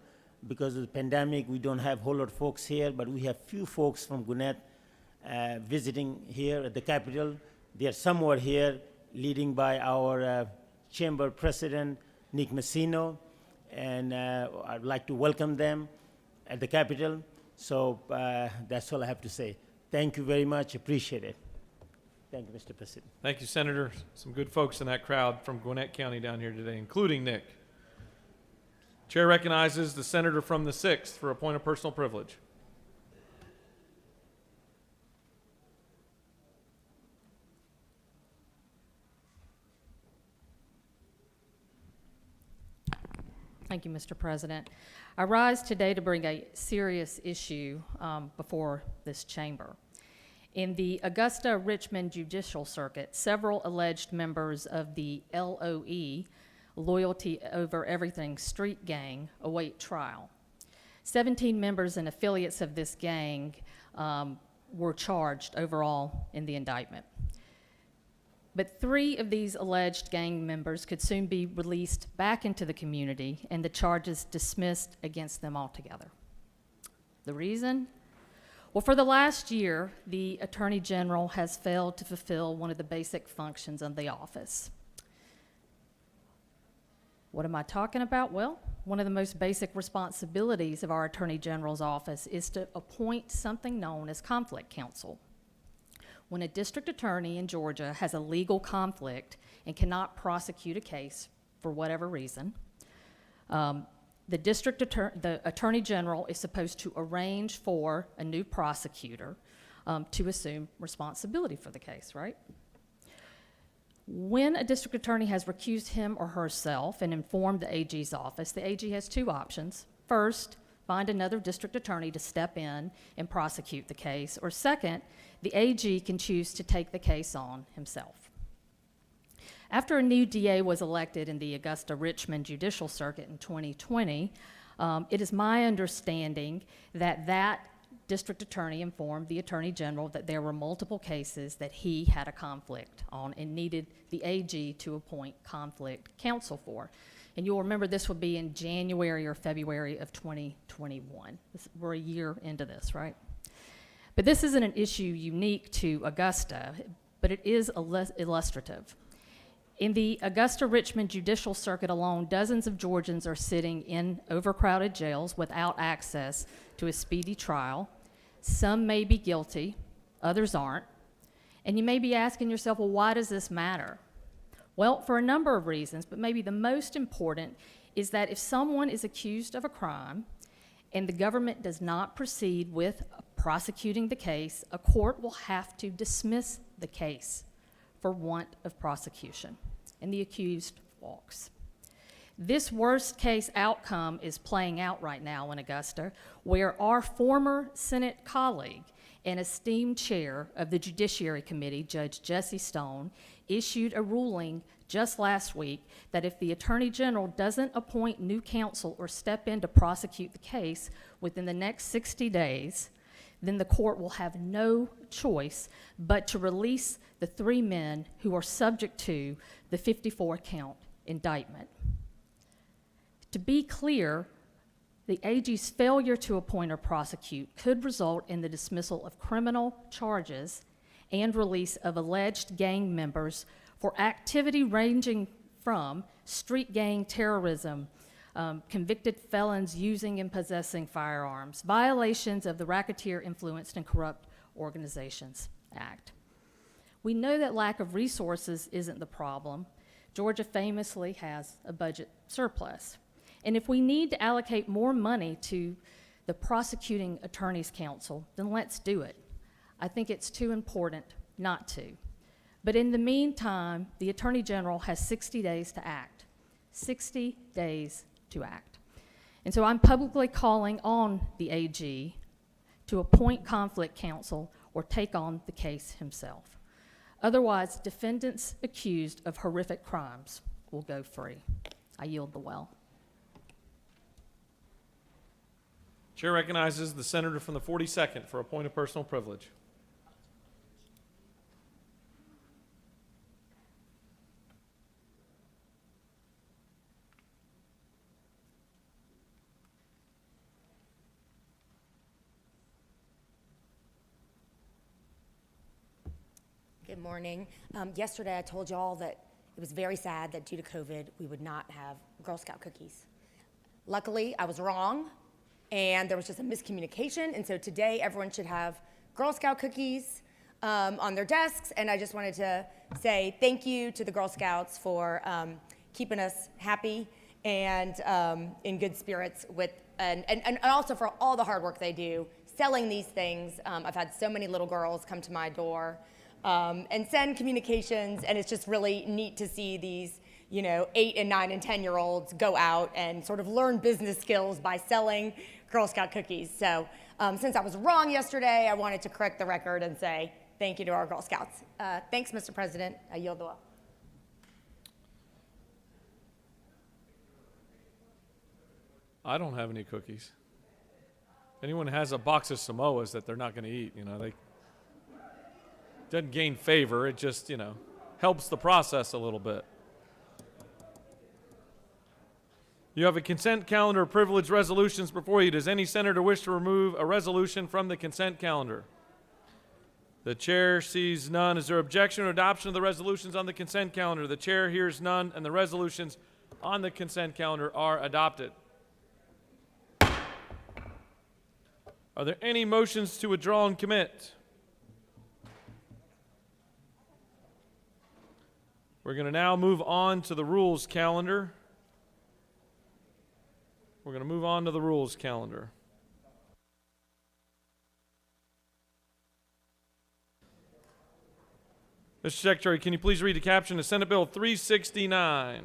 Because of the pandemic, we don't have a whole lot of folks here, but we have few folks from Gwinnett visiting here at the Capitol. They are somewhere here, leading by our Chamber President, Nick Messino, and I'd like to welcome them at the Capitol. So that's all I have to say. Thank you very much. Appreciate it. Thank you, Mr. President. Thank you, Senator. Some good folks in that crowd from Gwinnett County down here today, including Nick. Chair recognizes the senator from the 6th for a point of personal privilege. Thank you, Mr. President. I rise today to bring a serious issue before this chamber. In the Augusta-Richmond Judicial Circuit, several alleged members of the LOE loyalty over everything street gang await trial. 17 members and affiliates of this gang were charged overall in the indictment. But 3 of these alleged gang members could soon be released back into the community and the charges dismissed against them altogether. The reason? Well, for the last year, the Attorney General has failed to fulfill one of the basic functions of the office. What am I talking about? Well, one of the most basic responsibilities of our Attorney General's office is to appoint something known as conflict counsel. When a district attorney in Georgia has a legal conflict and cannot prosecute a case for whatever reason, the Attorney General is supposed to arrange for a new prosecutor to assume responsibility for the case, right? When a district attorney has recused him or herself and informed the AG's office, the AG has 2 options. First, find another district attorney to step in and prosecute the case, or second, the AG can choose to take the case on himself. After a new DA was elected in the Augusta-Richmond Judicial Circuit in 2020, it is my understanding that that district attorney informed the Attorney General that there were multiple cases that he had a conflict on and needed the AG to appoint conflict counsel for. And you'll remember this would be in January or February of 2021. We're a year into this, right? But this isn't an issue unique to Augusta, but it is illustrative. In the Augusta-Richmond Judicial Circuit alone, dozens of Georgians are sitting in overcrowded jails without access to a speedy trial. Some may be guilty, others aren't. And you may be asking yourself, well, why does this matter? Well, for a number of reasons, but maybe the most important is that if someone is accused of a crime and the government does not proceed with prosecuting the case, a court will have to dismiss the case for want of prosecution, and the accused walks. This worst case outcome is playing out right now in Augusta, where our former Senate colleague and esteemed chair of the Judiciary Committee, Judge Jesse Stone, issued a ruling just last week that if the Attorney General doesn't appoint new counsel or step in to prosecute the case within the next 60 days, then the court will have no choice but to release the 3 men who are subject to the 54-count indictment. To be clear, the AG's failure to appoint or prosecute could result in the dismissal of criminal charges and release of alleged gang members for activity ranging from street gang terrorism, convicted felons using and possessing firearms, violations of the Racketeer Influenced and Corrupt Organizations Act. We know that lack of resources isn't the problem. Georgia famously has a budget surplus. And if we need to allocate more money to the prosecuting attorney's council, then let's do it. I think it's too important not to. But in the meantime, the Attorney General has 60 days to act. 60 days to act. And so I'm publicly calling on the AG to appoint conflict counsel or take on the case himself. Otherwise, defendants accused of horrific crimes will go free. I yield the well. Chair recognizes the senator from the 42nd for a point of personal privilege. Good morning. Yesterday I told you all that it was very sad that due to COVID we would not have Girl Scout cookies. Luckily, I was wrong, and there was just a miscommunication, and so today everyone should have Girl Scout cookies on their desks, and I just wanted to say thank you to the Girl Scouts for keeping us happy and in good spirits with, and also for all the hard work they do selling these things. I've had so many little girls come to my door and send communications, and it's just really neat to see these 8 and 9 and 10-year-olds go out and sort of learn business skills by selling Girl Scout cookies. So since I was wrong yesterday, I wanted to correct the record and say thank you to our Girl Scouts. Thanks, Mr. President. I yield the well. I don't have any cookies. Anyone who has a box of Samoas that they're not going to eat, they doesn't gain favor. It just, helps the process a little bit. You have a consent calendar of privileged resolutions before you. Does any senator wish to remove a resolution from the consent calendar? The chair sees none. Is there objection or adoption of the resolutions on the consent calendar? The chair hears none, and the resolutions on the consent calendar are adopted. Are there any motions to withdraw and commit? We're going to now move on to the rules calendar. We're going to move on to the rules calendar. Mr. Secretary, can you please read the caption to Senate Bill 369?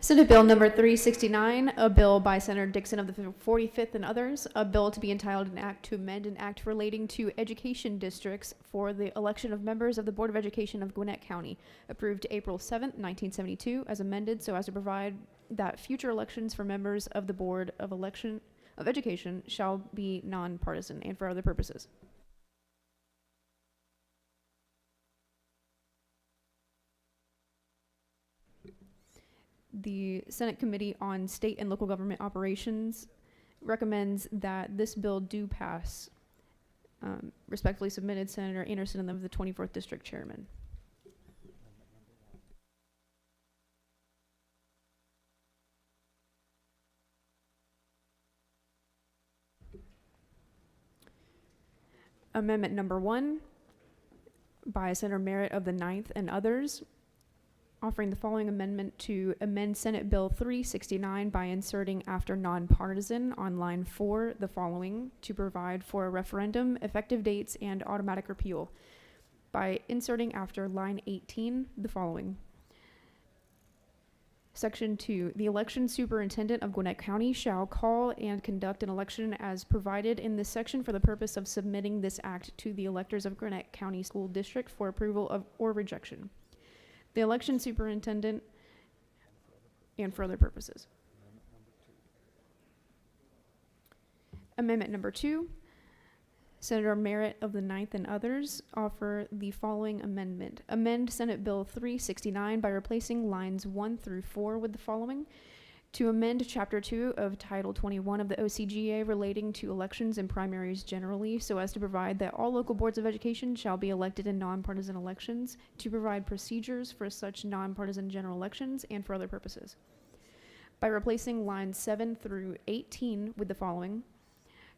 Senate Bill number 369, a bill by Senator Dixon of the 45th and others, a bill to be entitled an act to amend an act relating to education districts for the election of members of the Board of Education of Gwinnett County, approved April 7th, 1972, as amended so as to provide that future elections for members of the Board of Education shall be nonpartisan and for other purposes. The Senate Committee on State and Local Government Operations recommends that this bill do pass. Respectfully submitted, Senator Anderson of the 24th District Chairman. Amendment number 1 by Senator Merritt of the 9th and others, offering the following amendment to amend Senate Bill 369 by inserting after nonpartisan on line 4 the following to provide for a referendum, effective dates, and automatic repeal. By inserting after line 18 the following. Section 2, the election superintendent of Gwinnett County shall call and conduct an election as provided in this section for the purpose of submitting this act to the electors of Gwinnett County School District for approval of or rejection. The election superintendent and for other purposes. Amendment number 2, Senator Merritt of the 9th and others offer the following amendment. Amend Senate Bill 369 by replacing lines 1 through 4 with the following. To amend Chapter 2 of Title 21 of the OCGA relating to elections and primaries generally so as to provide that all local boards of education shall be elected in nonpartisan elections, to provide procedures for such nonpartisan general elections and for other purposes. By replacing lines 7 through 18 with the following.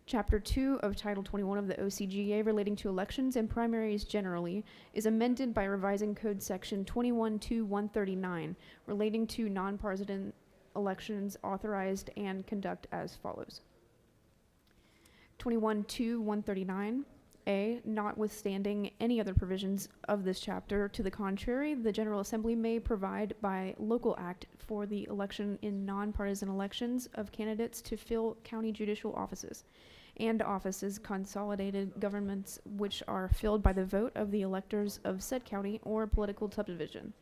Chapter 2 of Title 21 of the OCGA relating to elections and primaries generally is amended by revising Code Section 21-139 relating to nonpartisan elections authorized and conduct as follows. 21-139. A, notwithstanding any other provisions of this chapter to the contrary, the General Assembly may provide by local act for the election in nonpartisan elections of candidates to fill county judicial offices and offices consolidated governments which are filled by the vote of the electors of said county or political subdivision.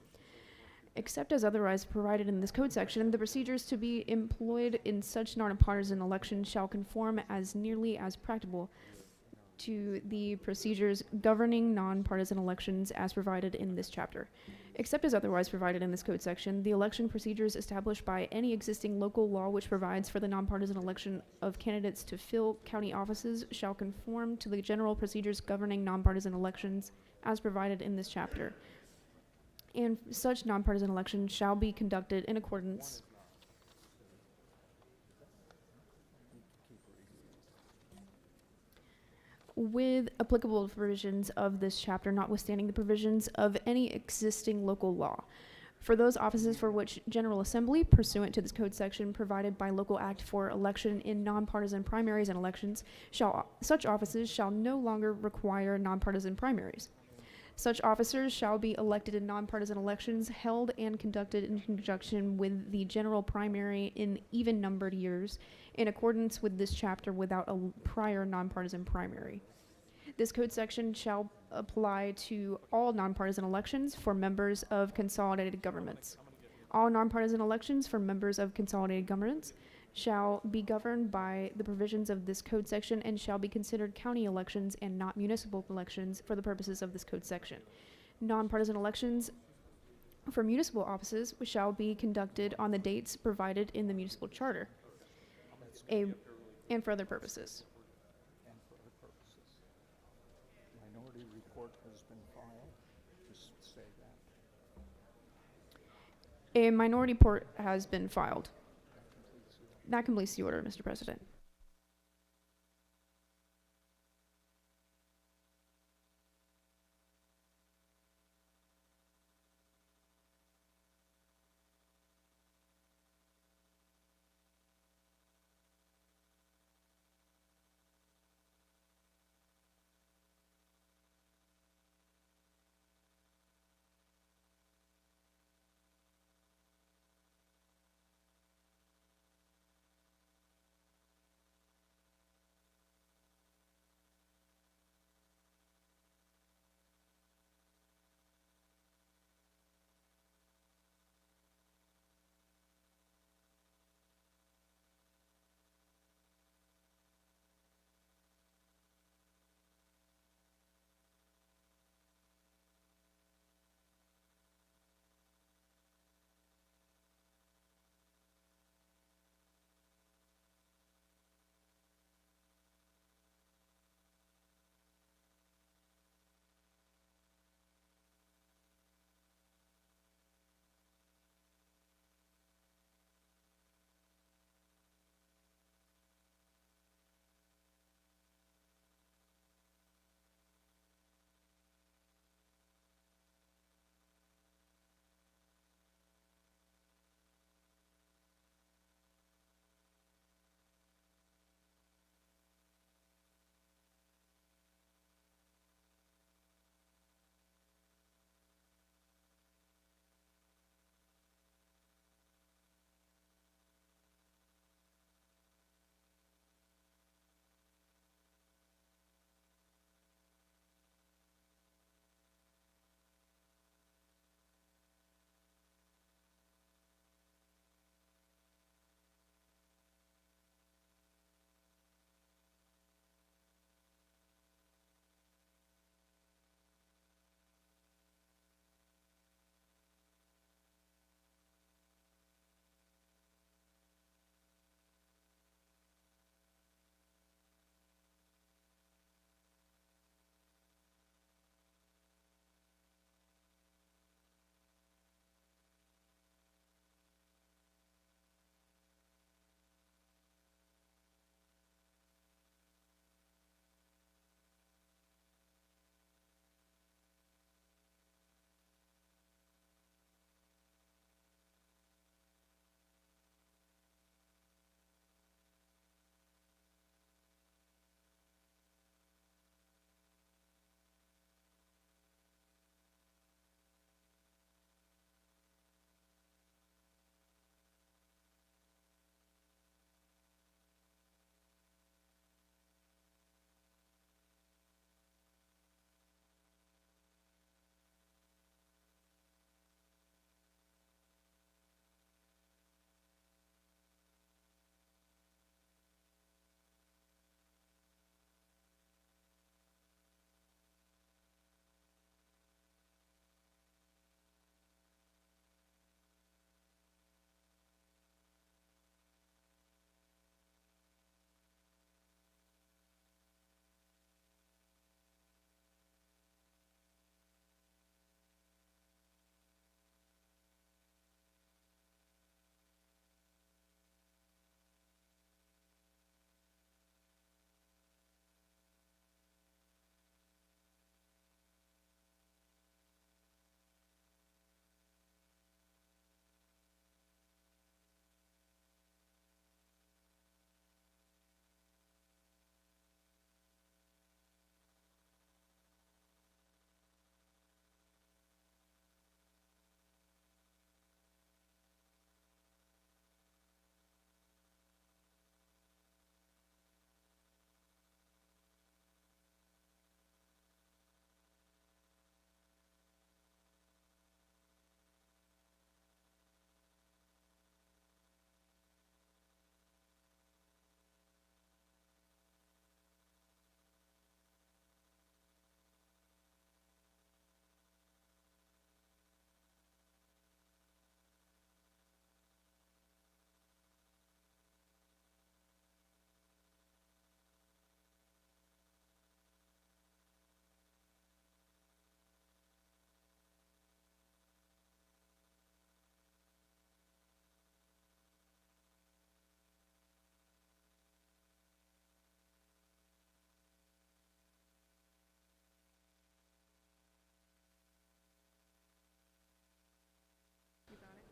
Except as otherwise provided in this code section, the procedures to be employed in such nonpartisan elections shall conform as nearly as practicable to the procedures governing nonpartisan elections as provided in this chapter. Except as otherwise provided in this code section, the election procedures established by any existing local law which provides for the nonpartisan election of candidates to fill county offices shall conform to the general procedures governing nonpartisan elections as provided in this chapter. And such nonpartisan elections shall be conducted in accordance with applicable provisions of this chapter, notwithstanding the provisions of any existing local law. For those offices for which General Assembly, pursuant to this code section provided by local act for election in nonpartisan primaries and elections, such offices shall no longer require nonpartisan primaries. Such officers shall be elected in nonpartisan elections held and conducted in conjunction with the general primary in even-numbered years in accordance with this chapter without a prior nonpartisan primary. This code section shall apply to all nonpartisan elections for members of consolidated governments. All nonpartisan elections for members of consolidated governments shall be governed by the provisions of this code section and shall be considered county elections and not municipal elections for the purposes of this code section. Nonpartisan elections for municipal offices shall be conducted on the dates provided in the municipal charter and for other purposes. Minority report has been filed. Just say that. A minority report has been filed. That completes the order, Mr. President.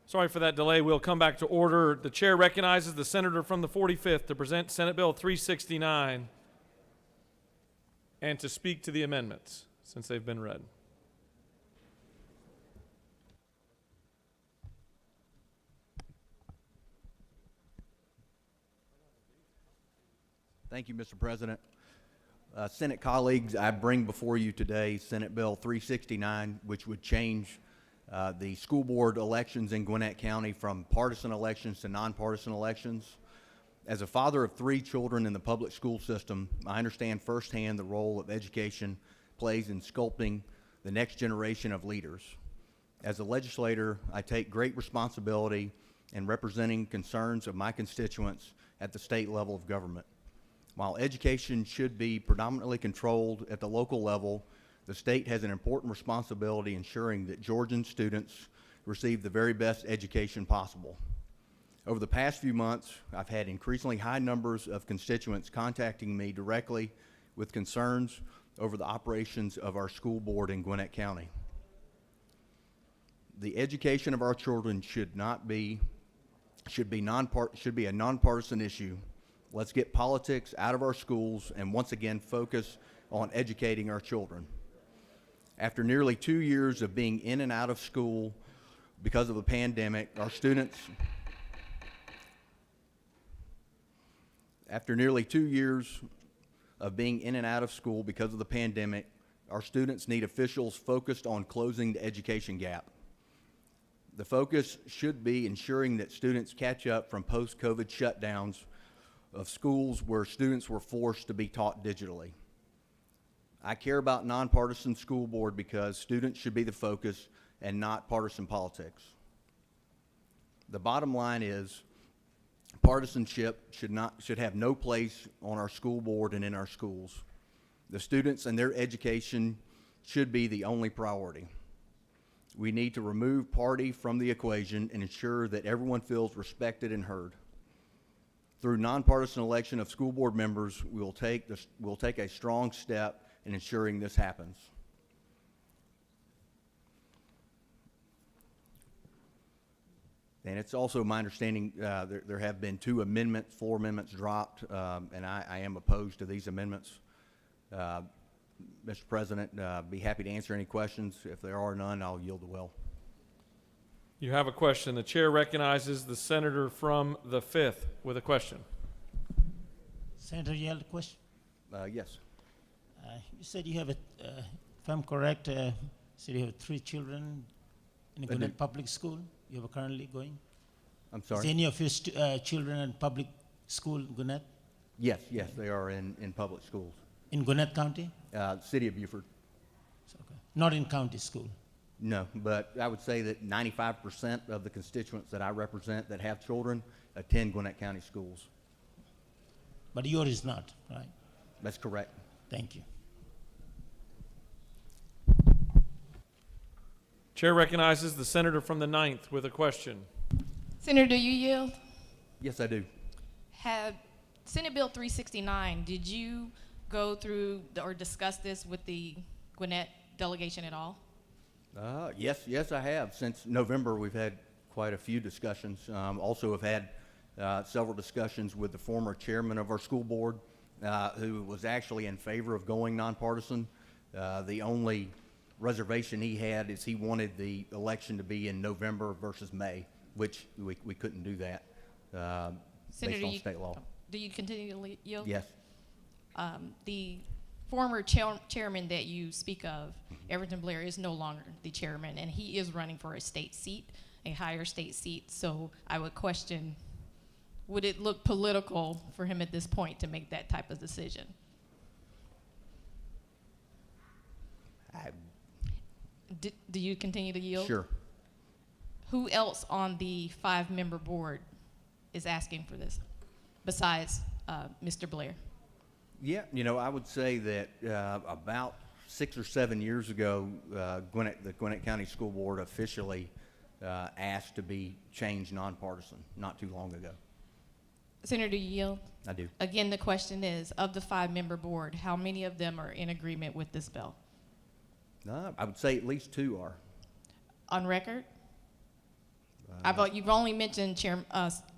Sorry for that delay. We'll come back to order. The chair recognizes the senator from the 45th to present Senate Bill 369 and to speak to the amendments since they've been read. Thank you, Mr. President. Senate colleagues, I bring before you today Senate Bill 369, which would change the school board elections in Gwinnett County from partisan elections to nonpartisan elections. As a father of 3 children in the public school system, I understand firsthand the role of education plays in sculpting the next generation of leaders. As a legislator, I take great responsibility in representing concerns of my constituents at the state level of government. While education should be predominantly controlled at the local level, the state has an important responsibility ensuring that Georgian students receive the very best education possible. Over the past few months, I've had increasingly high numbers of constituents contacting me directly with concerns over the operations of our school board in Gwinnett County. The education of our children should be a nonpartisan issue. Let's get politics out of our schools and once again focus on educating our children. After nearly 2 years of being in and out of school because of the pandemic, our students need officials focused on closing the education gap. The focus should be ensuring that students catch up from post-COVID shutdowns of schools where students were forced to be taught digitally. I care about nonpartisan school board because students should be the focus and not partisan politics. The bottom line is partisanship should have no place on our school board and in our schools. The students and their education should be the only priority. We need to remove party from the equation and ensure that everyone feels respected and heard. Through nonpartisan election of school board members, we'll take a strong step in ensuring this happens. And it's also my understanding there have been 4 amendments dropped, and I am opposed to these amendments. Mr. President, be happy to answer any questions. If there are none, I'll yield the will. You have a question. The chair recognizes the senator from the 5th with a question. Senator, you have a question? Yes. You said you have, if I'm correct, you said you have 3 children in the Gwinnett Public School you are currently going? I'm sorry? Is any of your children in public school in Gwinnett? Yes, they are in public schools. In Gwinnett County? City of Beaufort. Okay. Not in county school? No, but I would say that 95% of the constituents that I represent that have children attend Gwinnett County schools. But yours is not, right? That's correct. Thank you. Chair recognizes the senator from the 9th with a question. Senator, do you yield? Yes, I do. Have Senate Bill 369, did you go through or discuss this with the Gwinnett delegation at all? Yes, I have. Since November, we've had quite a few discussions. Also have had several discussions with the former chairman of our school board, who was actually in favor of going nonpartisan. The only reservation he had is he wanted the election to be in November versus May, which we couldn't do that based on state law. Do you continue to yield? Yes. The former chairman that you speak of, Everton Blair, is no longer the chairman, and he is running for a state seat, a higher state seat. So I would question, would it look political for him at this point to make that type of decision? Do you continue to yield? Sure. Who else on the 5-member board is asking for this besides Mr. Blair? Yeah, I would say that about 6 or 7 years ago, the Gwinnett County School Board officially asked to be changed nonpartisan not too long ago. Senator, do you yield? I do. Again, the question is, of the 5-member board, how many of them are in agreement with this bill? I would say at least 2 are. On record? You've only mentioned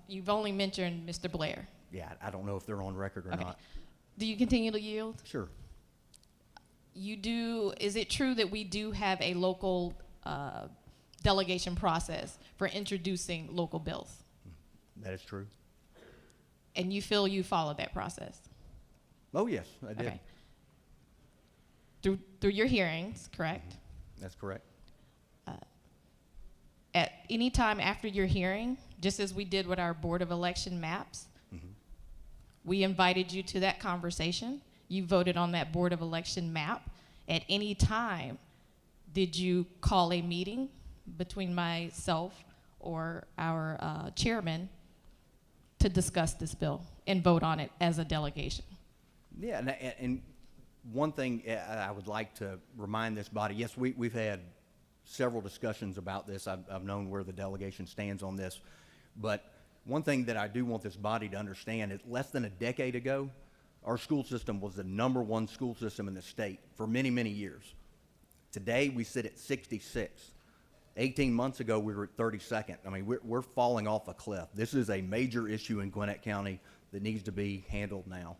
you've only mentioned Mr. Blair. Yeah, I don't know if they're on record or Okay. not. Do you continue to yield? Sure. You do. Is it true that we do have a local delegation process for introducing local bills? That is true. And you feel you followed that process? Oh, yes, I did. Okay. Through your hearings, correct? That's correct. At any time after your hearing, just as we did with our Board of Election maps, we invited you to that conversation. You voted on that Board of Election map. At any time, did you call a meeting between myself or our chairman to discuss this bill and vote on it as a delegation? Yeah, and one thing I would like to remind this body, yes, we've had several discussions about this. I've known where the delegation stands on this. But one thing that I do want this body to understand is less than a decade ago, our school system was the #1 school system in the state for many, many years. Today, we sit at 66. 18 months ago, we were at 32nd. I mean, we're falling off a cliff. This is a major issue in Gwinnett County that needs to be handled now.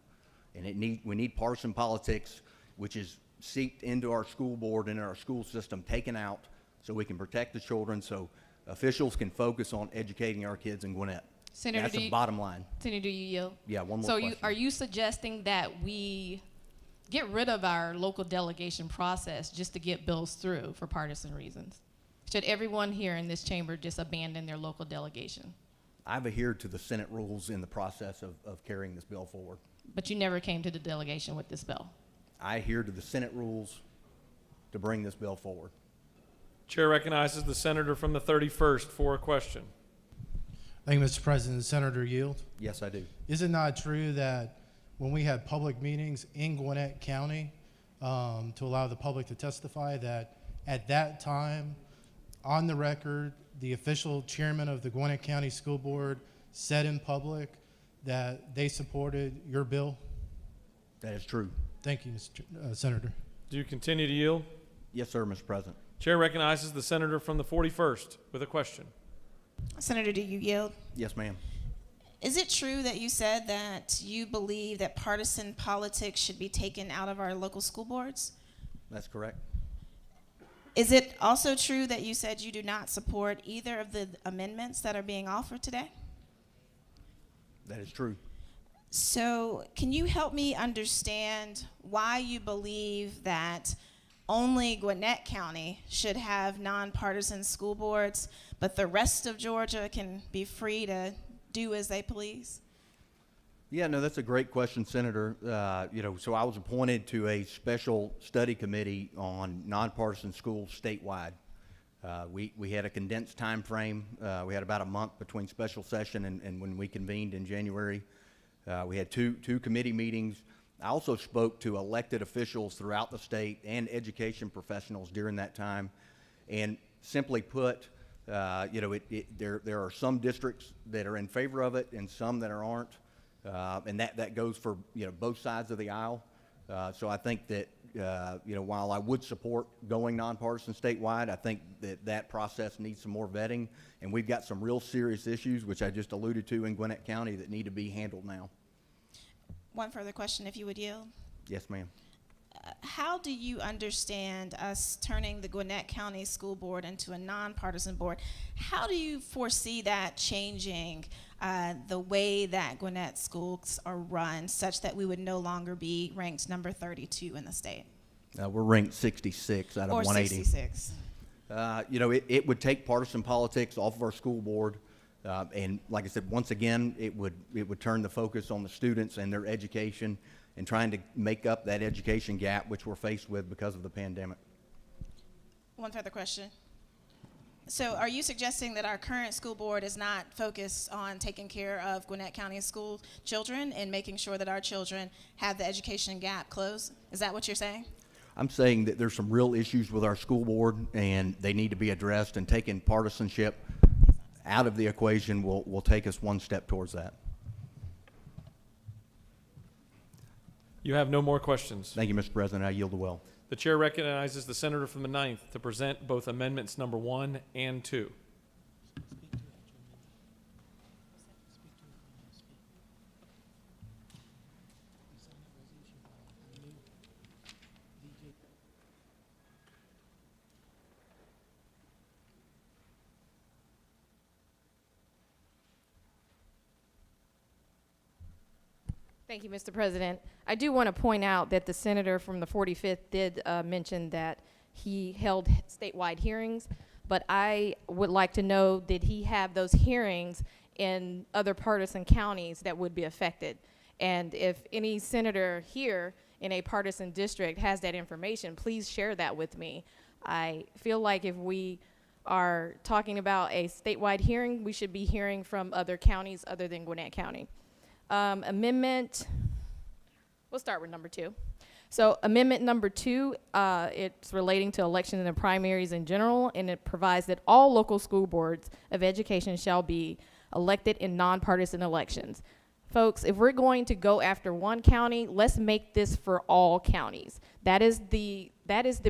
And we need partisan politics, which is seeped into our school board and our school system, taken out so we can protect the children, so officials can focus on educating our kids in Gwinnett. Senator, that's the bottom line. Senator, do you yield? Yeah, one more so question. Are you suggesting that we get rid of our local delegation process just to get bills through for partisan reasons? Should everyone here in this chamber just abandon their local delegation? I've adhered to the Senate rules in the process of carrying this bill forward. But you never came to the delegation with this bill. I adhere to the Senate rules to bring this bill forward. Chair recognizes the senator from the 31st for a question. Thank you, Mr. President. Senator Yield. Yes, I do. Is it not true that when we had public meetings in Gwinnett County to allow the public to testify, that at that time, on the record, the official chairman of the Gwinnett County School Board said in public that they supported your bill? That is true. Thank you, Mr. Senator. Do you continue to yield? Yes, sir, Mr. President. Chair recognizes the senator from the 41st with a question. Senator, do you yield? Yes, ma'am. Is it true that you said that you believe that partisan politics should be taken out of our local school boards? That's correct. Is it also true that you said you do not support either of the amendments that are being offered today? That is true. So can you help me understand why you believe that only Gwinnett County should have nonpartisan school boards, but the rest of Georgia can be free to do as they please? Yeah, no, that's a great question, Senator. So I was appointed to a special study committee on nonpartisan schools statewide. We had a condensed time frame. We had about a month between special session and when we convened in January. We had two committee meetings. I also spoke to elected officials throughout the state and education professionals during that time. And simply put, there are some districts that are in favor of it and some that aren't. And that goes for both sides of the aisle. So I think that while I would support going nonpartisan statewide, I think that process needs some more vetting, and we've got some real serious issues, which I just alluded to in Gwinnett County, that need to be handled now. One further question, if you would yield. Yes, ma'am. How do you understand us turning the Gwinnett County School Board into a nonpartisan board? How do you foresee that changing the way that Gwinnett schools are run, such that we would no longer be ranked number 32 in the state? We're ranked 66 out of 180. 66. It would take partisan politics off of our school board. And like I said, once again, it would turn the focus on the students and their education and trying to make up that education gap which we're faced with because of the pandemic. One further question. So are you suggesting that our current school board is not focused on taking care of Gwinnett County school children and making sure that our children have the education gap closed? Is that what you're saying? I'm saying that there's some real issues with our school board and they need to be addressed, and taking partisanship out of the equation will take us one step towards that. You have no more questions. Thank you, Mr. President. I yield the well. The chair recognizes the senator from the 9th to present both amendments number 1 and 2. Thank you, Mr. President. I do want to point out that the senator from the 45th did mention that he held statewide hearings, but I would like to know, did he have those hearings in other partisan counties that would be affected? And if any senator here in a partisan district has that information, please share that with me. I feel like if we are talking about a statewide hearing, we should be hearing from other counties other than Gwinnett County. Amendment, we'll start with number 2. So amendment number 2, it's relating to elections and primaries in general, and it provides that all local school boards of education shall be elected in nonpartisan elections. Folks, if we're going to go after one county, let's make this for all counties. That is the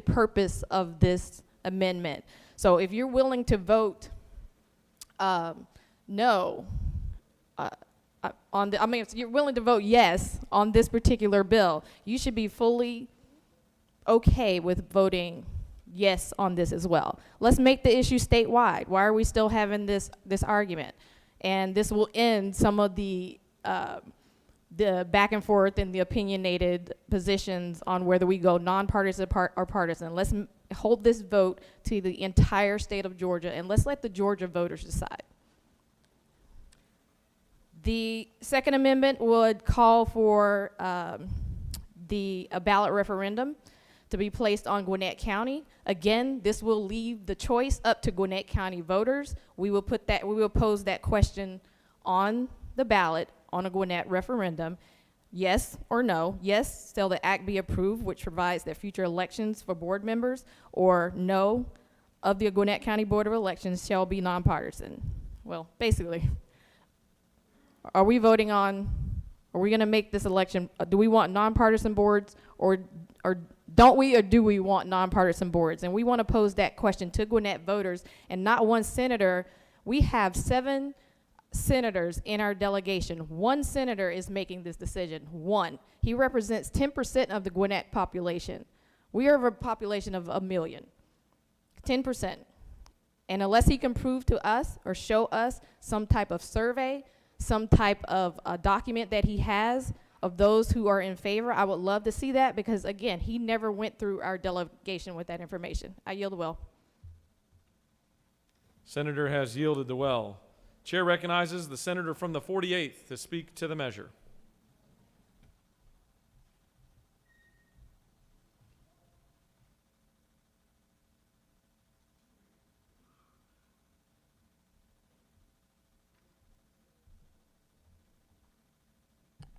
purpose of this amendment. So if you're willing to vote no if you're willing to vote yes on this particular bill, you should be fully okay with voting yes on this as well. Let's make the issue statewide. Why are we still having this argument? And this will end some of the back and forth and the opinionated positions on whether we go nonpartisan or partisan. Let's hold this vote to the entire state of Georgia, and let's let the Georgia voters decide. The second amendment would call for a ballot referendum to be placed on Gwinnett County. Again, this will leave the choice up to Gwinnett County voters. We will pose that question on the ballot on a Gwinnett referendum. Yes or no. Yes, shall the act be approved, which provides that future elections for board members, or no, of the Gwinnett County Board of Elections shall be nonpartisan. Well, basically, are we voting on, are we gonna make this election, do we want nonpartisan boards, or don't we, or do we want nonpartisan boards? And we wanna pose that question to Gwinnett voters, and not one senator. We have 7 senators in our delegation. 1 senator is making this decision. 1. He represents 10% of the Gwinnett population. We are a population of 1 million. 10%. And unless he can prove to us or show us some type of survey, some type of document that he has of those who are in favor, I would love to see that, because again, he never went through our delegation with that information. I yield the well. Senator has yielded the well. Chair recognizes the senator from the 48th to speak to the measure.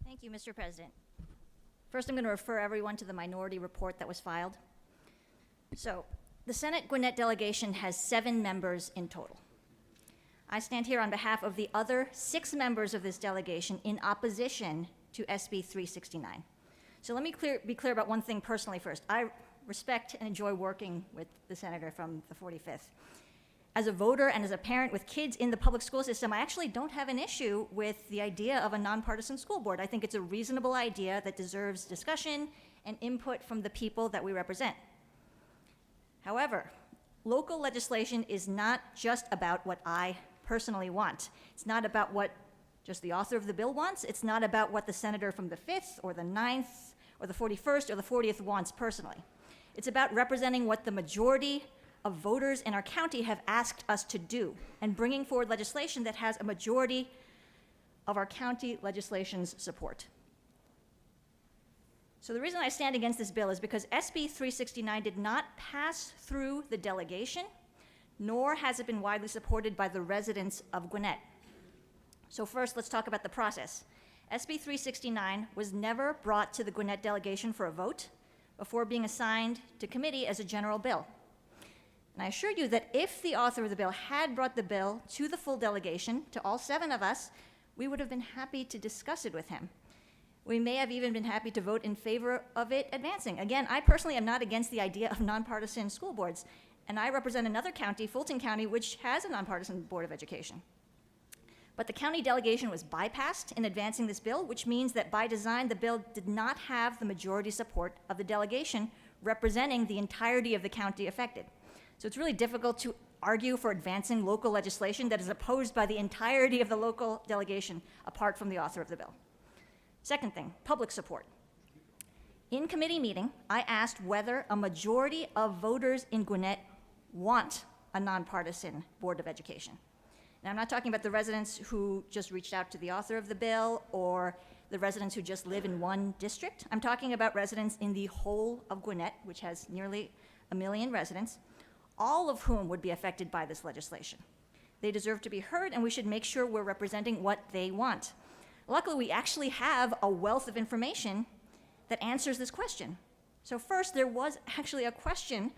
Thank you, Mr. President. First, I'm going to refer everyone to the minority report that was filed. So, the Senate Gwinnett delegation has 7 members in total. I stand here on behalf of the other 6 members of this delegation in opposition to SB 369. So let me be clear about one thing personally first. I respect and enjoy working with the senator from the 45th. As a voter and as a parent with kids in the public school system, I actually don't have an issue with the idea of a nonpartisan school board. I think it's a reasonable idea that deserves discussion and input from the people that we represent. However, local legislation is not just about what I personally want. It's not about what just the author of the bill wants. It's not about what the senator from the 5th or the 9th or the 41st or the 40th wants personally. It's about representing what the majority of voters in our county have asked us to do, and bringing forward legislation that has a majority of our county legislation's support. So the reason I stand against this bill is because SB 369 did not pass through the delegation, nor has it been widely supported by the residents of Gwinnett. So first, let's talk about the process. SB 369 was never brought to the Gwinnett delegation for a vote before being assigned to committee as a general bill. And I assure you that if the author of the bill had brought the bill to the full delegation, to all 7 of us, we would have been happy to discuss it with him. We may have even been happy to vote in favor of it advancing. Again, I personally am not against the idea of nonpartisan school boards, and I represent another county, Fulton County, which has a nonpartisan board of education. But the county delegation was bypassed in advancing this bill, which means that by design, the bill did not have the majority support of the delegation representing the entirety of the county affected. So it's really difficult to argue for advancing local legislation that is opposed by the entirety of the local delegation, apart from the author of the bill. Second thing, public support. In committee meeting, I asked whether a majority of voters in Gwinnett want a nonpartisan Board of Education. Now, I'm not talking about the residents who just reached out to the author of the bill or the residents who just live in one district. I'm talking about residents in the whole of Gwinnett, which has nearly 1 million residents, all of whom would be affected by this legislation. They deserve to be heard, and we should make sure we're representing what they want. Luckily, we actually have a wealth of information that answers this question. So first, there was actually a question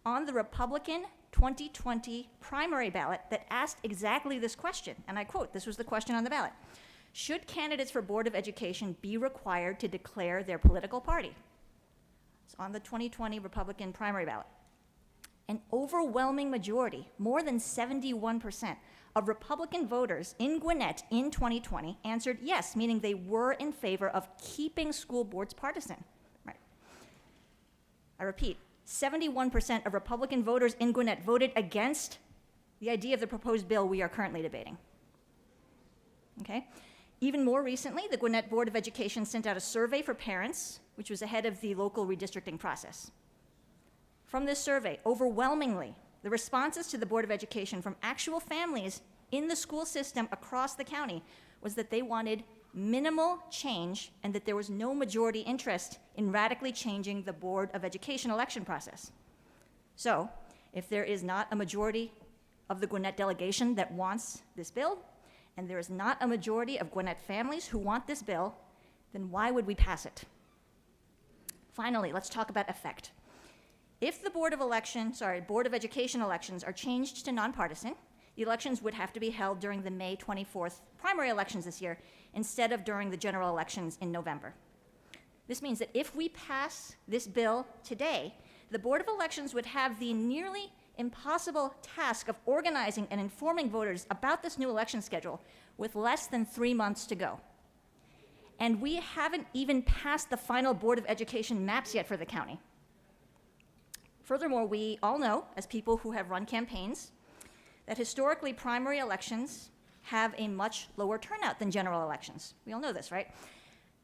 on the Republican 2020 primary ballot that asked exactly this question, and I quote, this was the question on the ballot. Should candidates for Board of Education be required to declare their political party? It's on the 2020 Republican primary ballot. An overwhelming majority, more than 71%, of Republican voters in Gwinnett in 2020 answered yes, meaning they were in favor of keeping school boards partisan. Right. I repeat, 71% of Republican voters in Gwinnett voted against the idea of the proposed bill we are currently debating. Okay? Even more recently, the Gwinnett Board of Education sent out a survey for parents, which was ahead of the local redistricting process. From this survey, overwhelmingly, the responses to the Board of Education from actual families in the school system across the county was that they wanted minimal change and that there was no majority interest in radically changing the Board of Education election process. So, if there is not a majority of the Gwinnett delegation that wants this bill, and there is not a majority of Gwinnett families who want this bill, then why would we pass it? Finally, let's talk about effect. If the Board of Education elections are changed to nonpartisan, the elections would have to be held during the May 24th primary elections this year instead of during the general elections in November. This means that if we pass this bill today, the Board of Elections would have the nearly impossible task of organizing and informing voters about this new election schedule with less than 3 months to go. And we haven't even passed the final Board of Education maps yet for the county. Furthermore, we all know, as people who have run campaigns, that historically primary elections have a much lower turnout than general elections. We all know this, right?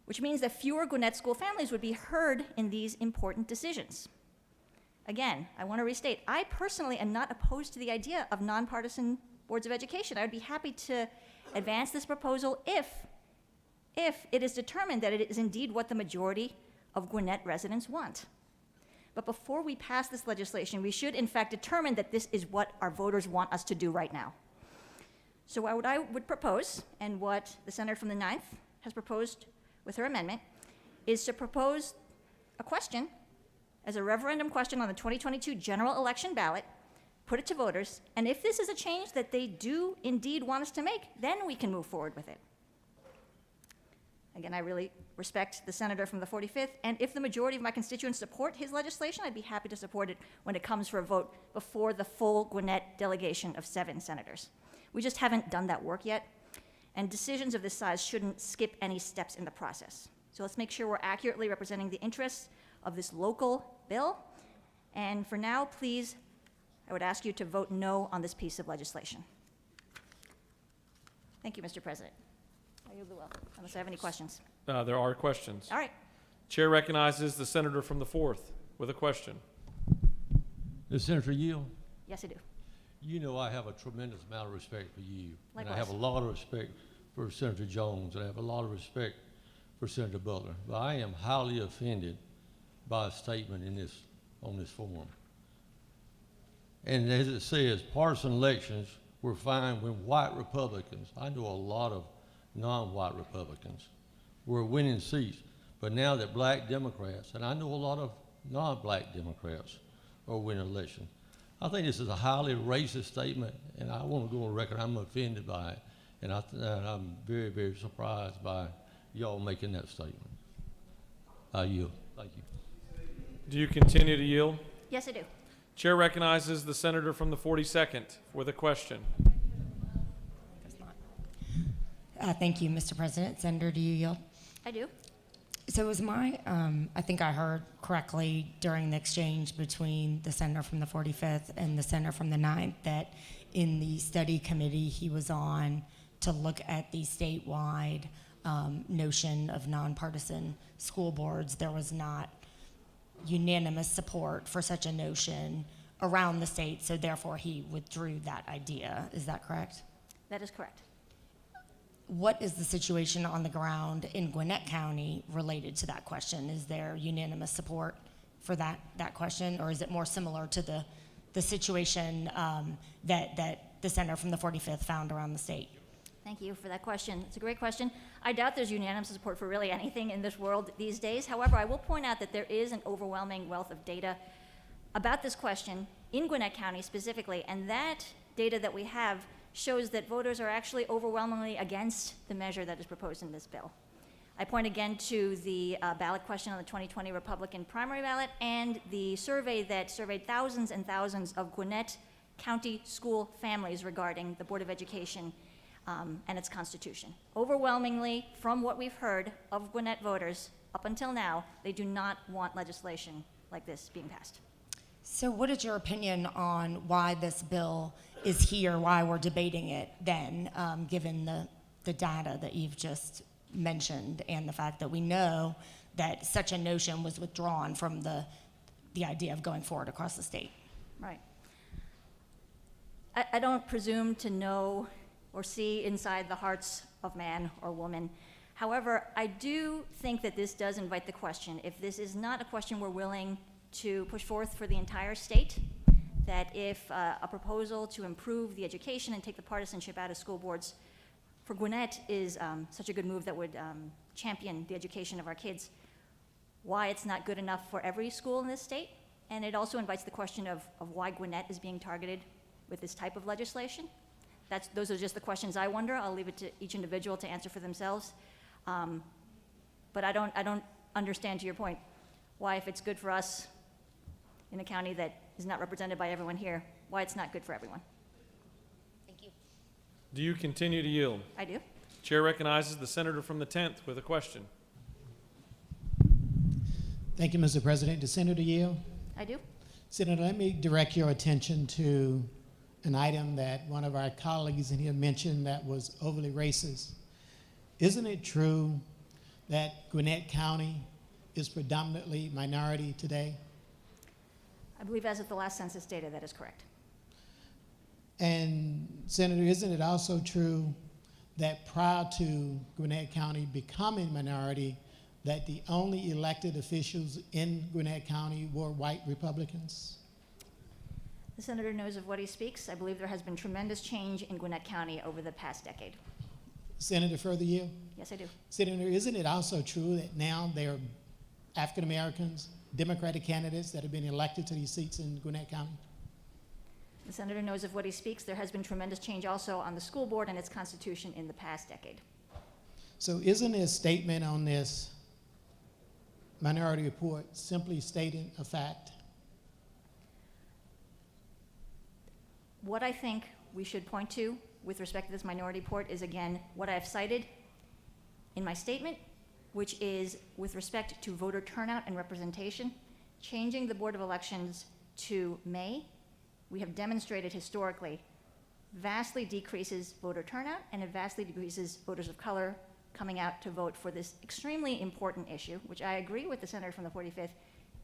Which means that fewer Gwinnett school families would be heard in these important decisions. Again, I want to restate, I personally am not opposed to the idea of nonpartisan boards of education. I would be happy to advance this proposal if it is determined that it is indeed what the majority of Gwinnett residents want. But before we pass this legislation, we should in fact determine that this is what our voters want us to do right now. So what I would propose, and what the senator from the 9th has proposed with her amendment, is to propose a question as a referendum question on the 2022 general election ballot, put it to voters, and if this is a change that they do indeed want us to make, then we can move forward with it. Again, I really respect the senator from the 45th, and if the majority of my constituents support his legislation, I'd be happy to support it when it comes for a vote before the full Gwinnett delegation of 7 senators. We just haven't done that work yet, and decisions of this size shouldn't skip any steps in the process. So let's make sure we're accurately representing the interests of this local bill, and for now, please, I would ask you to vote no on this piece of legislation. Thank you, Mr. President. I yield the will, unless I have any questions. There are questions. All right. Chair recognizes the senator from the 4th with a question. Does Senator yield? Yes, I do. You know I have a tremendous amount of respect for you. Likewise. And I have a lot of respect for Senator Jones, and I have a lot of respect for Senator Butler. But I am highly offended by a statement on this forum. And as it says, partisan elections were fine when white Republicans, I know a lot of non-white Republicans, were winning seats. But now that black Democrats, and I know a lot of non-black Democrats, are winning elections, I think this is a highly racist statement, and I want to go on record, I'm offended by it. And I'm very, very surprised by y'all making that statement. I yield. Thank you. Do you continue to yield? Yes, I do. Chair recognizes the senator from the 42nd with a question. Thank you, Mr. President. Senator, do you yield? I do. So it was my, I think I heard correctly during the exchange between the senator from the 45th and the senator from the 9th that in the study committee he was on to look at the statewide notion of nonpartisan school boards, there was not unanimous support for such a notion around the state, so therefore he withdrew that idea. Is that correct? That is correct. What is the situation on the ground in Gwinnett County related to that question? Is there unanimous support for that question, or is it more similar to the situation that the senator from the 45th found around the state? Thank you for that question. It's a great question. I doubt there's unanimous support for really anything in this world these days. However, I will point out that there is an overwhelming wealth of data about this question in Gwinnett County specifically, and that data that we have shows that voters are actually overwhelmingly against the measure that is proposed in this bill. I point again to the ballot question on the 2020 Republican primary ballot and the survey that surveyed thousands and thousands of Gwinnett County school families regarding the Board of Education and its constitution. Overwhelmingly, from what we've heard of Gwinnett voters up until now, they do not want legislation like this being passed. So what is your opinion on why this bill is here, why we're debating it then, given the data that you've just mentioned and the fact that we know that such a notion was withdrawn from the idea of going forward across the state? Right. I don't presume to know or see inside the hearts of man or woman. However, I do think that this does invite the question, if this is not a question we're willing to push forth for the entire state, that if a proposal to improve the education and take the partisanship out of school boards for Gwinnett is such a good move that would champion the education of our kids, why it's not good enough for every school in this state. And it also invites the question of why Gwinnett is being targeted with this type of legislation. Those are just the questions I wonder. I'll leave it to each individual to answer for themselves. But I don't understand, to your point, why if it's good for us in a county that is not represented by everyone here, why it's not good for everyone. Thank you. Do you continue to yield? I do. Chair recognizes the senator from the 10th with a question. Thank you, Mr. President. Does Senator yield? I do. Senator, let me direct your attention to an item that one of our colleagues in here mentioned that was overly racist. Isn't it true that Gwinnett County is predominantly minority today? I believe as of the last census data, that is correct. And Senator, isn't it also true that prior to Gwinnett County becoming minority, that the only elected officials in Gwinnett County were white Republicans? The senator knows of what he speaks. I believe there has been tremendous change in Gwinnett County over the past decade. Senator, further yield? Yes, I do. Senator, isn't it also true that now there are African Americans, Democratic candidates that have been elected to these seats in Gwinnett County? The senator knows of what he speaks. There has been tremendous change also on the school board and its constitution in the past decade. So isn't his statement on this minority report simply stating a fact? What I think we should point to with respect to this minority report is, again, what I have cited in my statement, which is with respect to voter turnout and representation, changing the Board of Elections to May, we have demonstrated historically vastly decreases voter turnout and it vastly decreases voters of color coming out to vote for this extremely important issue, which I agree with the senator from the 45th,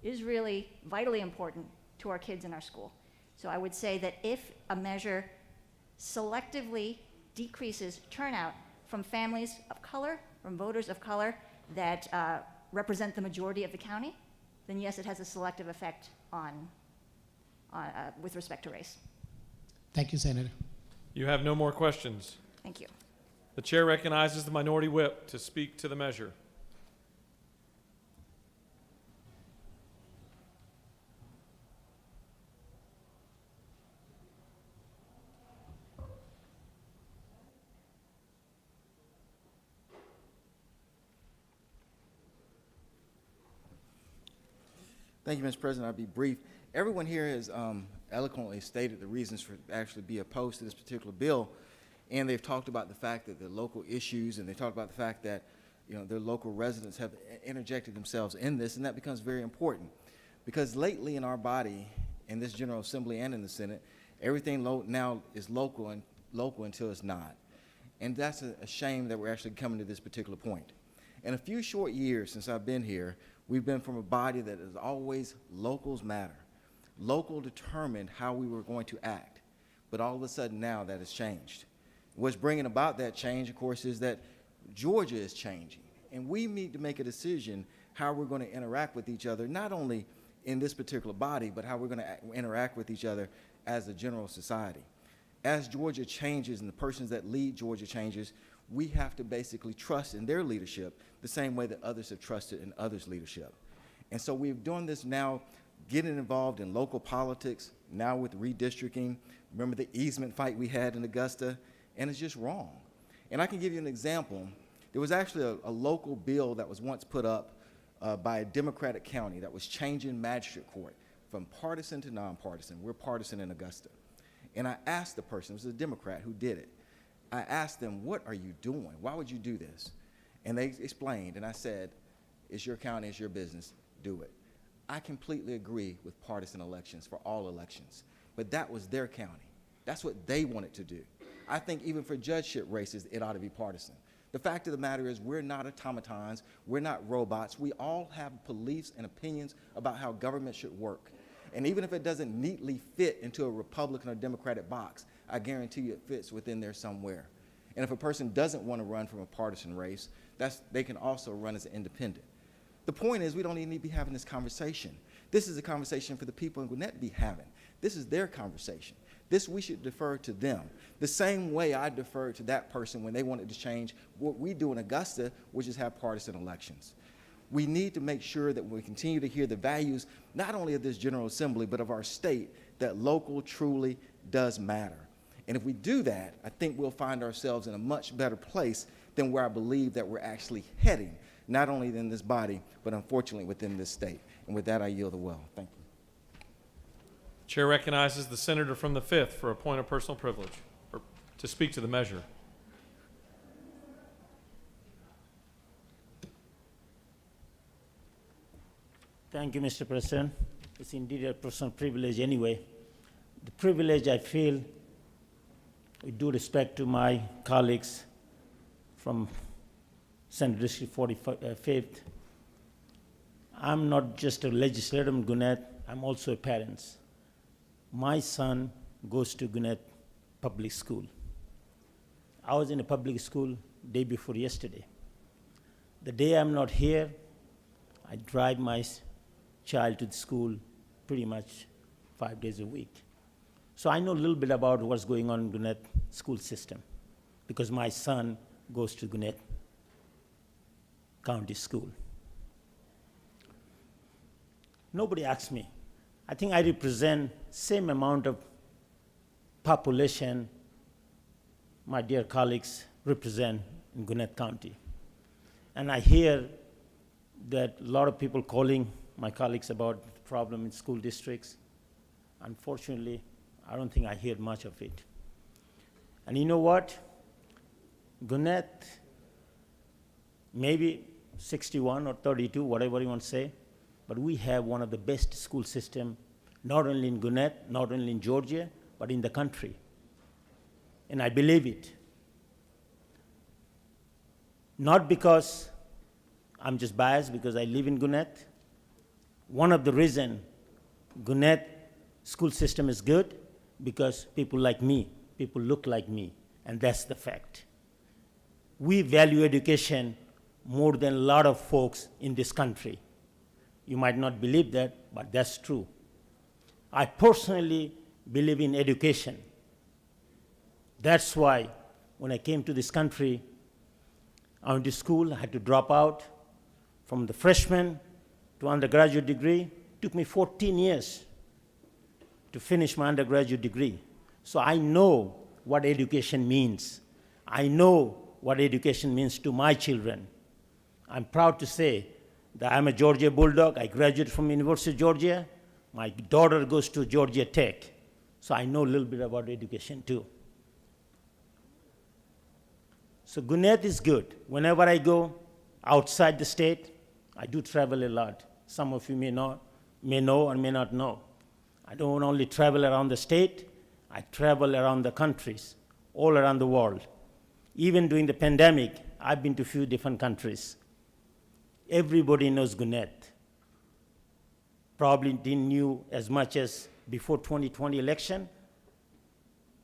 is really vitally important to our kids in our school. So I would say that if a measure selectively decreases turnout from families of color, from voters of color that represent the majority of the county, then yes, it has a selective effect on with respect to race. Thank you, Senator. You have no more questions. Thank you. The chair recognizes the minority whip to speak to the measure. Thank you, Mr. President. I'll be brief. Everyone here has eloquently stated the reasons for actually be opposed to this particular bill, and they've talked about the fact that the local issues, and they talked about the fact that their local residents have interjected themselves in this, and that becomes very important because lately in our body, in this General Assembly and in the Senate, everything now is local until it's not. And that's a shame that we're actually coming to this particular point. In a few short years since I've been here, we've been from a body that is always locals matter. Local determined how we were going to act. But all of a sudden now that has changed. What's bringing about that change, of course, is that Georgia is changing. And we need to make a decision how we're going to interact with each other, not only in this particular body, but how we're going to interact with each other as a general society. As Georgia changes and the persons that lead Georgia changes, we have to basically trust in their leadership the same way that others have trusted in others' leadership. And so we've done this now, getting involved in local politics, now with redistricting. Remember the easement fight we had in Augusta? And it's just wrong. And I can give you an example. There was actually a local bill that was once put up by a Democratic county that was changing magistrate court from partisan to nonpartisan. We're partisan in Augusta. And I asked the person, it was a Democrat who did it, I asked them, what are you doing? Why would you do this? And they explained, and I said, it's your county, it's your business, do it. I completely agree with partisan elections for all elections, but that was their county. That's what they wanted to do. I think even for judgeship races, it ought to be partisan. The fact of the matter is we're not automatons, we're not robots. We all have beliefs and opinions about how government should work. And even if it doesn't neatly fit into a Republican or Democratic box, I guarantee you it fits within there somewhere. And if a person doesn't want to run from a partisan race, they can also run as an independent. The point is we don't even need to be having this conversation. This is a conversation for the people in Gwinnett to be having. This is their conversation. This we should defer to them. The same way I deferred to that person when they wanted to change what we do in Augusta, which is have partisan elections. We need to make sure that we continue to hear the values, not only of this General Assembly, but of our state, that local truly does matter. And if we do that, I think we'll find ourselves in a much better place than where I believe that we're actually heading, not only in this body, but unfortunately within this state. And with that, I yield the well. Thank you. Chair recognizes the senator from the 5th for a point of personal privilege, or to speak to the measure. Thank you, Mr. President. It's indeed a personal privilege anyway. The privilege I feel, with due respect to my colleagues from Senate District 45th, I'm not just a legislator in Gwinnett, I'm also a parent. My son goes to Gwinnett Public School. I was in a public school day before yesterday. The day I'm not here, I drive my child to the school pretty much 5 days a week. So I know a little bit about what's going on in Gwinnett school system because my son goes to Gwinnett County School. Nobody asks me. I think I represent same amount of population my dear colleagues represent in Gwinnett County. And I hear that a lot of people calling my colleagues about the problem in school districts. Unfortunately, I don't think I hear much of it. And you know what? Gwinnett, maybe 61 or 32, whatever you want to say, but we have one of the best school systems, not only in Gwinnett, not only in Georgia, but in the country. And I believe it. Not because I'm just biased because I live in Gwinnett. One of the reasons Gwinnett school system is good because people like me, people look like me, and that's the fact. We value education more than a lot of folks in this country. You might not believe that, but that's true. I personally believe in education. That's why when I came to this country, I went to school, I had to drop out from the freshman to undergraduate degree. It took me 14 years to finish my undergraduate degree. So I know what education means. I know what education means to my children. I'm proud to say that I'm a Georgia Bulldog. I graduated from University of Georgia. My daughter goes to Georgia Tech. So I know a little bit about education too. So Gwinnett is good. Whenever I go outside the state, I do travel a lot. Some of you may know or may not know. I don't only travel around the state, I travel around the countries, all around the world. Even during the pandemic, I've been to a few different countries. Everybody knows Gwinnett. Probably didn't knew as much as before 2020 election.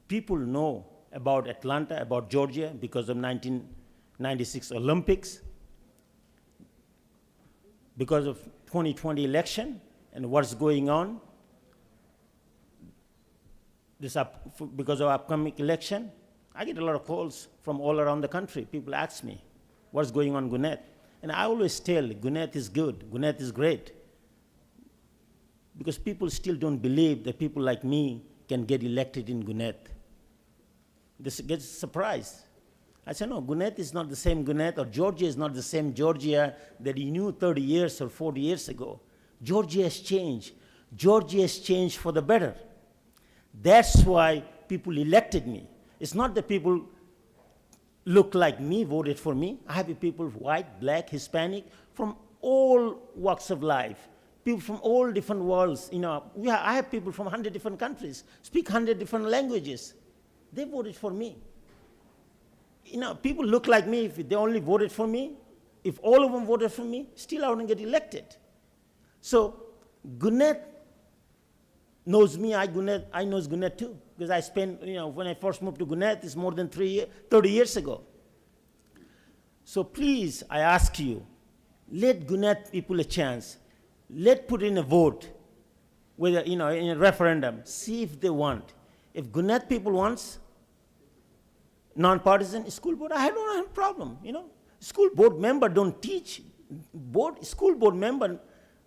People know about Atlanta, about Georgia because of 1996 Olympics, because of 2020 election and what's going on. Because of upcoming election, I get a lot of calls from all around the country. People ask me, what's going on in Gwinnett? And I always tell, Gwinnett is good, Gwinnett is great. Because people still don't believe that people like me can get elected in Gwinnett. This gets surprised. I said, no, Gwinnett is not the same Gwinnett, or Georgia is not the same Georgia that you knew 30 years or 40 years ago. Georgia has changed. Georgia has changed for the better. That's why people elected me. It's not that people look like me, voted for me. I have people white, black, Hispanic, from all walks of life. People from all different worlds. You know, I have people from 100 different countries, speak 100 different languages. They voted for me. You know, people look like me. If they only voted for me, if all of them voted for me, still I wouldn't get elected. So Gwinnett knows me, I knows Gwinnett too. Because I spent, you know, when I first moved to Gwinnett, it's more than 30 years ago. So please, I ask you, let Gwinnett people a chance. Let put in a vote, whether, you know, in a referendum, see if they want. If Gwinnett people wants nonpartisan school board, I don't have a problem, you know. School board member don't teach. School board member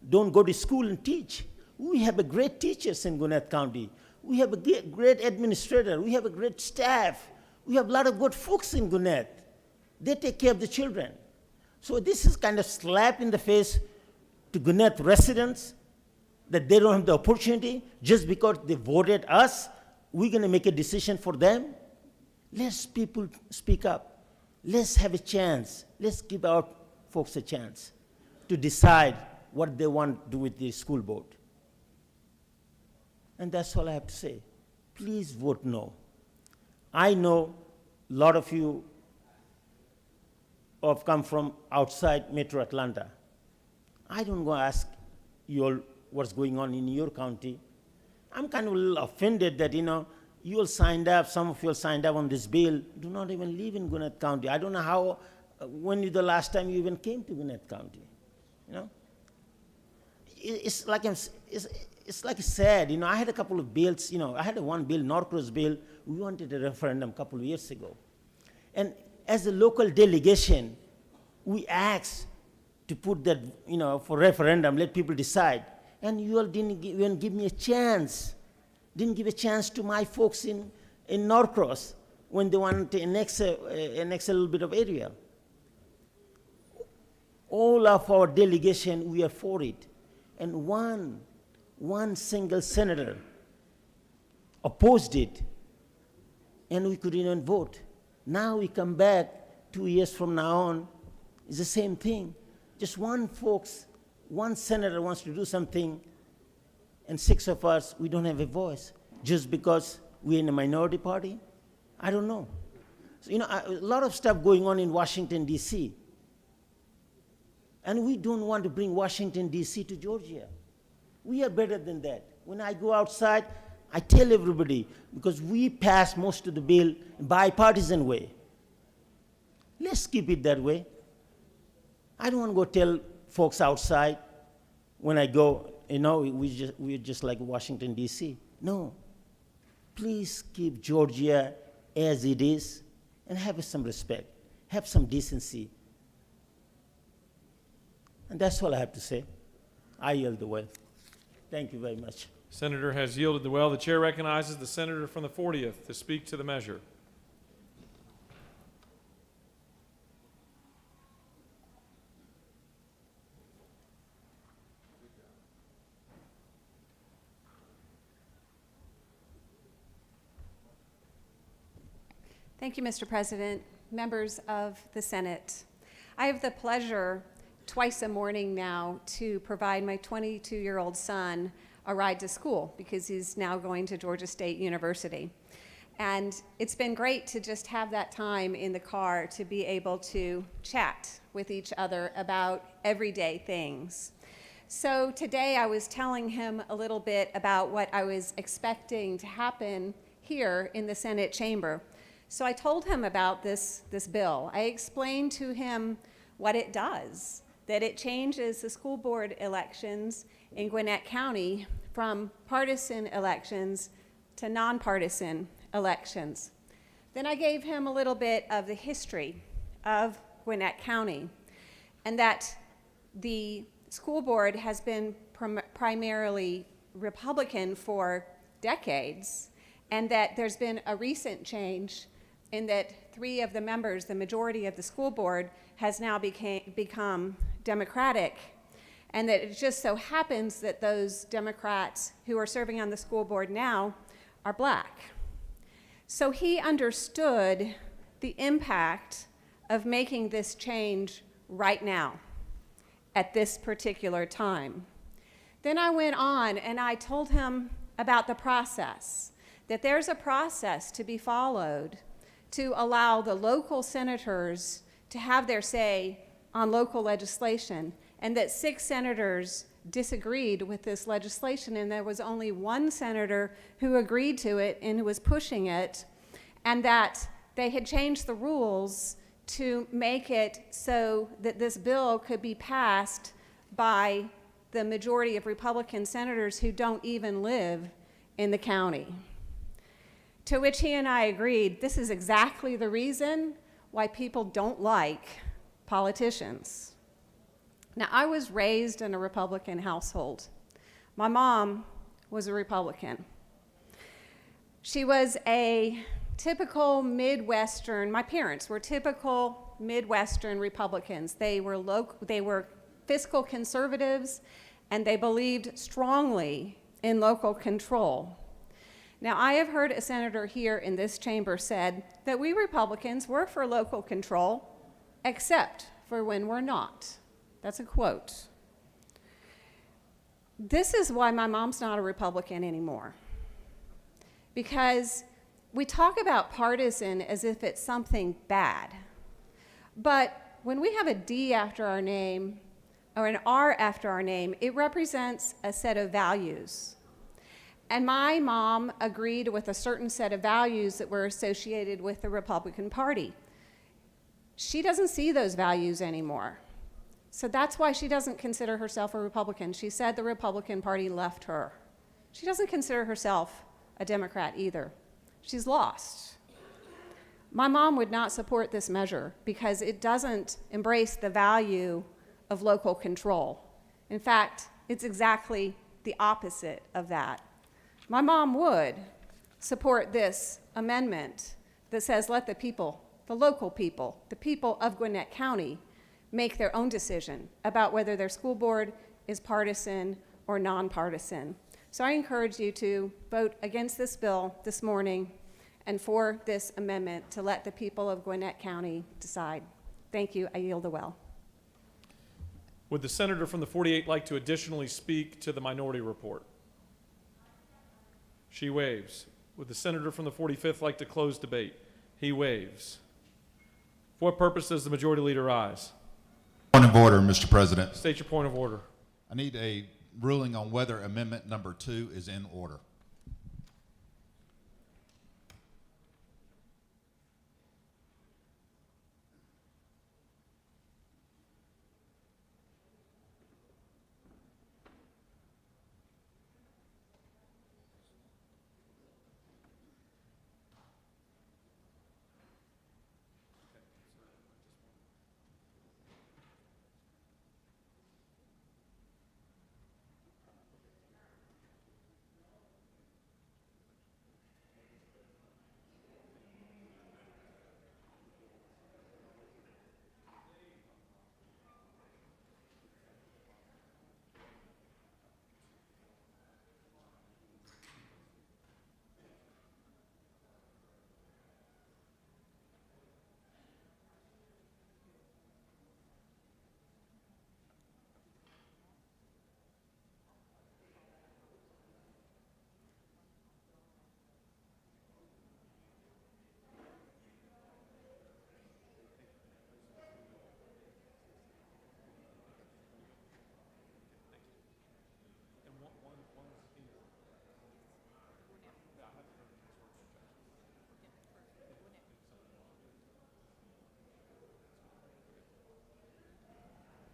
don't go to school and teach. We have a great teachers in Gwinnett County. We have a great administrator. We have a great staff. We have a lot of good folks in Gwinnett. They take care of the children. So this is kind of slap in the face to Gwinnett residents that they don't have the opportunity just because they voted us. We're going to make a decision for them. Let's people speak up. Let's have a chance. Let's give our folks a chance to decide what they want to do with the school board. And that's all I have to say. Please vote no. I know a lot of you have come from outside Metro Atlanta. I don't go ask you all what's going on in your county. I'm kind of a little offended that, you know, you all signed up, some of you all signed up on this bill, do not even live in Gwinnett County. I don't know how, when is the last time you even came to Gwinnett County, you know? It's like sad, you know. I had a couple of bills, you know. I had one bill, Norcross bill. We wanted a referendum a couple of years ago. And as a local delegation, we asked to put that, you know, for referendum, let people decide. And you all didn't even give me a chance. Didn't give a chance to my folks in Norcross when they wanted to annex a little bit of area. All of our delegation, we are for it. And one single senator opposed it, and we couldn't even vote. Now we come back 2 years from now on, it's the same thing. Just one senator wants to do something, and 6 of us, we don't have a voice, just because we're in a minority party? I don't know. So, you know, a lot of stuff going on in Washington, D.C., and we don't want to bring Washington, D.C. to Georgia. We are better than that. When I go outside, I tell everybody, because we pass most of the bill in bipartisan way. Let's keep it that way. I don't want to go tell folks outside when I go, you know, we're just like Washington, D.C. No. Please keep Georgia as it is and have some respect, have some decency. And that's all I have to say. I yield the well. Thank you very much. Senator has yielded the well. The chair recognizes the senator from the 40th to speak to the measure. Thank you, Mr. President, members of the Senate. I have the pleasure twice a morning now to provide my 22-year-old son a ride to school because he's now going to Georgia State University. And it's been great to just have that time in the car to be able to chat with each other about everyday things. So today I was telling him a little bit about what I was expecting to happen here in the Senate chamber. So I told him about this bill. I explained to him what it does, that it changes the school board elections in Gwinnett County from partisan elections to nonpartisan elections. Then I gave him a little bit of the history of Gwinnett County, and that the school board has been primarily Republican for decades, and that there's been a recent change in that 3 of the members, the majority of the school board, has now become Democratic, and that it just so happens that those Democrats who are serving on the school board now are black. So he understood the impact of making this change right now, at this particular time. Then I went on and I told him about the process, that there's a process to be followed to allow the local senators to have their say on local legislation, and that 6 senators disagreed with this legislation, and there was only 1 senator who agreed to it and who was pushing it, and that they had changed the rules to make it so that this bill could be passed by the majority of Republican senators who don't even live in the county. To which he and I agreed, this is exactly the reason why people don't like politicians. Now, I was raised in a Republican household. My mom was a Republican. She was a typical Midwestern, my parents were typical Midwestern Republicans. They were fiscal conservatives, and they believed strongly in local control. Now, I have heard a senator here in this chamber said that we Republicans were for local control, except for when we're not. That's a quote. This is why my mom's not a Republican anymore. Because we talk about partisan as if it's something bad. But when we have a D after our name, or an R after our name, it represents a set of values. And my mom agreed with a certain set of values that were associated with the Republican Party. She doesn't see those values anymore. So that's why she doesn't consider herself a Republican. She said the Republican Party left her. She doesn't consider herself a Democrat either. She's lost. My mom would not support this measure because it doesn't embrace the value of local control. In fact, it's exactly the opposite of that. My mom would support this amendment that says let the people, the local people, the people of Gwinnett County, make their own decision about whether their school board is partisan or nonpartisan. So I encourage you to vote against this bill this morning and for this amendment to let the people of Gwinnett County decide. Thank you. I yield the well. Would the senator from the 48 like to additionally speak to the minority report? She waves. Would the senator from the 45th like to close debate? He waves. For what purpose does the majority leader rise? Point of order, Mr. President. State your point of order. I need a ruling on whether amendment number 2 is in order.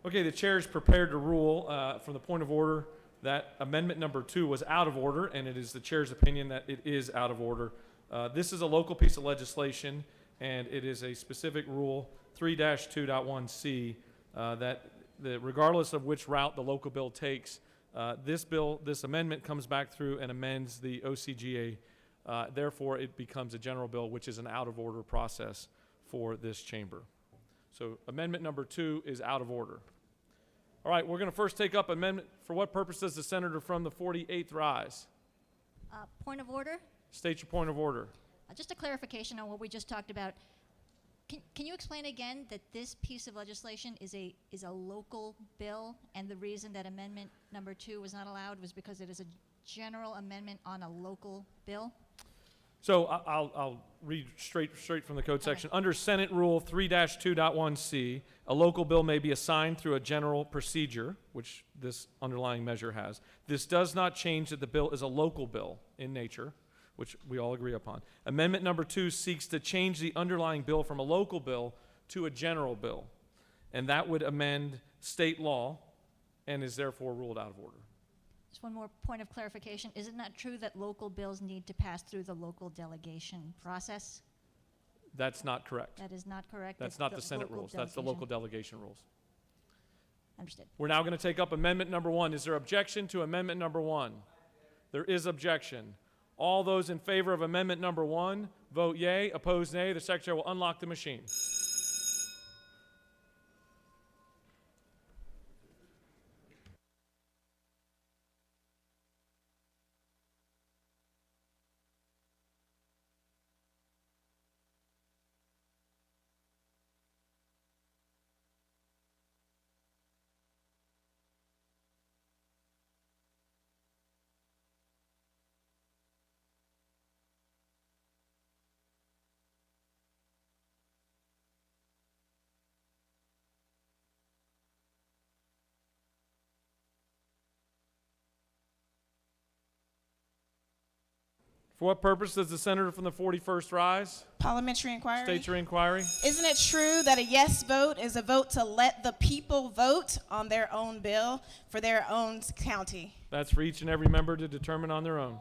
Okay, the chair is prepared to rule from the point of order that amendment number 2 was out of order, and it is the chair's opinion that it is out of order. This is a local piece of legislation, and it is a specific rule, 3-2.1C, that regardless of which route the local bill takes, this amendment comes back through and amends the OCGA. Therefore, it becomes a general bill, which is an out-of-order process for this chamber. So amendment number 2 is out of order. All right, we're going to first take up amendment. For what purpose does the senator from the 48th rise? Point of order? State your point of order. Just a clarification on what we just talked about. Can you explain again that this piece of legislation is a local bill, and the reason that amendment number 2 was not allowed was because it is a general amendment on a local bill? So I'll read straight from the code section. Under Senate Rule 3-2.1C, a local bill may be assigned through a general procedure, which this underlying measure has. This does not change that the bill is a local bill in nature, which we all agree upon. Amendment number 2 seeks to change the underlying bill from a local bill to a general bill, and that would amend state law and is therefore ruled out of order. Just one more point of clarification. Is it not true that local bills need to pass through the local delegation process? That's not correct. That is not correct? That's It's not the Senate rules. That's the local delegation. delegation rules. Understood. We're now going to take up amendment number 1. Is there objection to amendment number 1? There is objection. All those in favor of amendment number 1, vote yea. Opposed, nay. The secretary will unlock the machine. For what purpose does the senator from the 41st rise? Parliamentary inquiry. State your inquiry. Isn't it true that a yes vote is a vote to let the people vote on their own bill for their own county? That's for each and every member to determine on their own.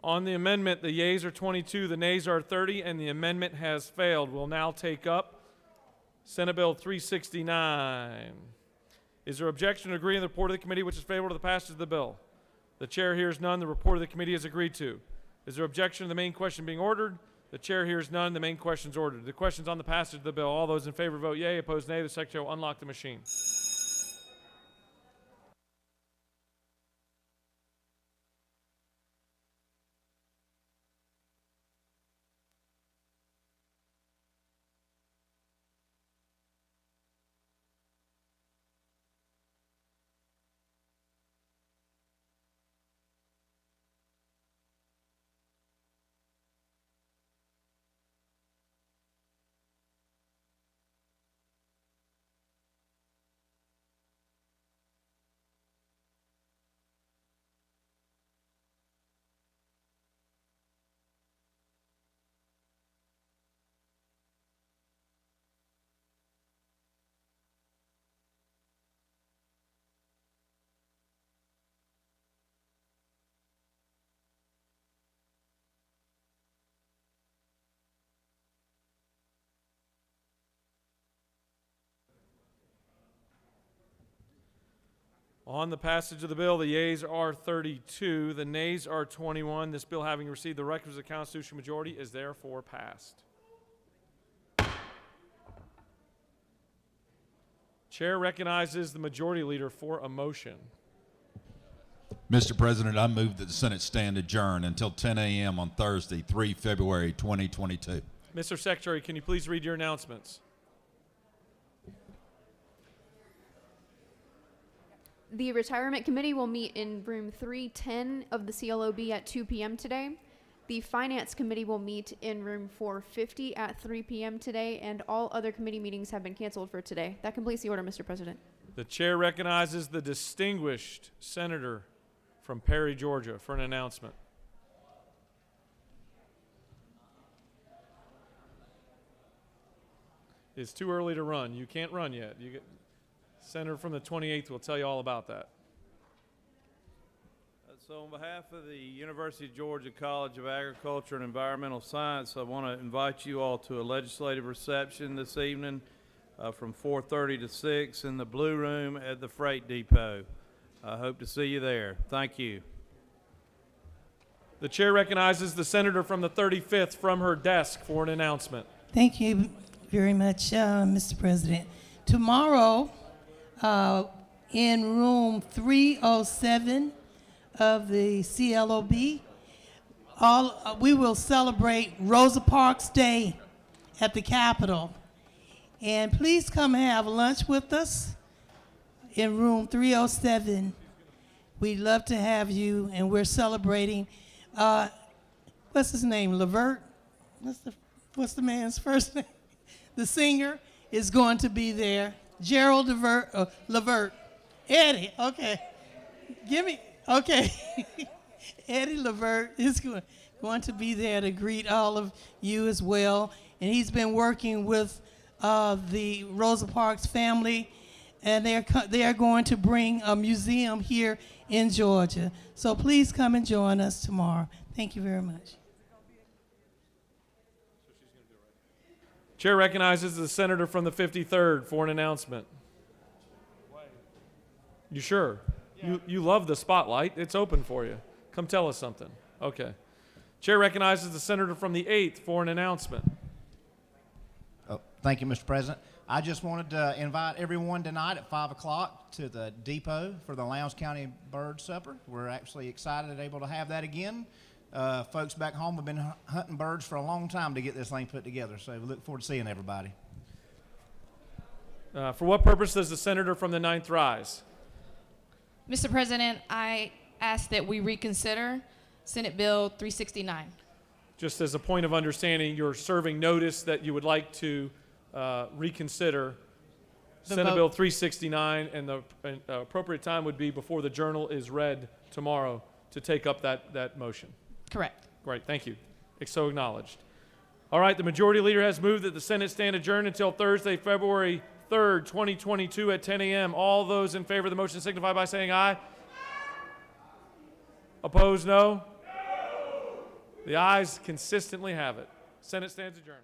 On the amendment, the yeas are 22, the nays are 30, and the amendment has failed. We'll now take up Senate Bill 369. Is there objection to agree in the report of the committee which is favorable to the passage of the bill? The chair hears none. The report of the committee is agreed to. Is there objection to the main question being ordered? The chair hears none. The main question is ordered. The question's on the passage of the bill. All those in favor vote yea. Opposed, nay. The secretary will unlock the machine. On the passage of the bill, the yeas are 32, the nays are 21. This bill, having received the requisite constitutional majority, is therefore passed. Chair recognizes the majority leader for a motion. Mr. President, I move that the Senate stand adjourned until 10 a.m. on Thursday, 3 February 2022. Mr. Secretary, can you please read your announcements? The Retirement Committee will meet in room 310 of the CLOB at 2 p.m. today. The Finance Committee will meet in room 450 at 3 p.m. today, and all other committee meetings have been canceled for today. That completes the order, Mr. President. The chair recognizes the distinguished senator from Perry, Georgia, for an announcement. is too early to run. You can't run yet. Senator from the 28th will tell you all about that. So on behalf of the University of Georgia College of Agriculture and Environmental Science, I want to invite you all to a legislative reception this evening from 4:30 to 6 in the Blue Room at the Freight Depot. I hope to see you there. Thank you. The chair recognizes the senator from the 35th from her desk for an announcement. Thank you very much, Mr. President. Tomorrow, in room 307 of the CLOB, we will celebrate Rosa Parks Day at the Capitol. And please come have lunch with us in room 307. We'd love to have you, and we're celebrating, what's his name, Levert? What's the man's first name? The singer is going to be there. Gerald Levert. Eddie, okay. Okay. Eddie Levert is going to be there to greet all of you as well. And he's been working with the Rosa Parks family, and they are going to bring a museum here in Georgia. So please come and join us tomorrow. Thank you very much. Chair recognizes the senator from the 53rd for an announcement. You sure? Yeah. You love the spotlight. It's open for you. Come tell us something. Okay. Chair recognizes the senator from the 8th for an announcement. Oh, thank you, Mr. President. I just wanted to invite everyone tonight at 5 o'clock to the depot for the Lowndes County Bird Supper. We're actually excited and able to have that again. Folks back home have been hunting birds for a long time to get this thing put together, so we look forward to seeing everybody. For what purpose does the senator from the 9th rise? Mr. President, I ask that we reconsider Senate Bill 369. Just as a point of understanding, you're serving notice that you would like to reconsider Senate Bill 369, and the appropriate time would be before the journal is read tomorrow to take up that motion. Correct. Great, thank you. It's so acknowledged. All right, the majority leader has moved that the Senate stand adjourned until Thursday, February 3rd, 2022 at 10 a.m. All those in favor of the motion signify by saying aye. Opposed, no? The ayes consistently have it. Senate stands adjourned.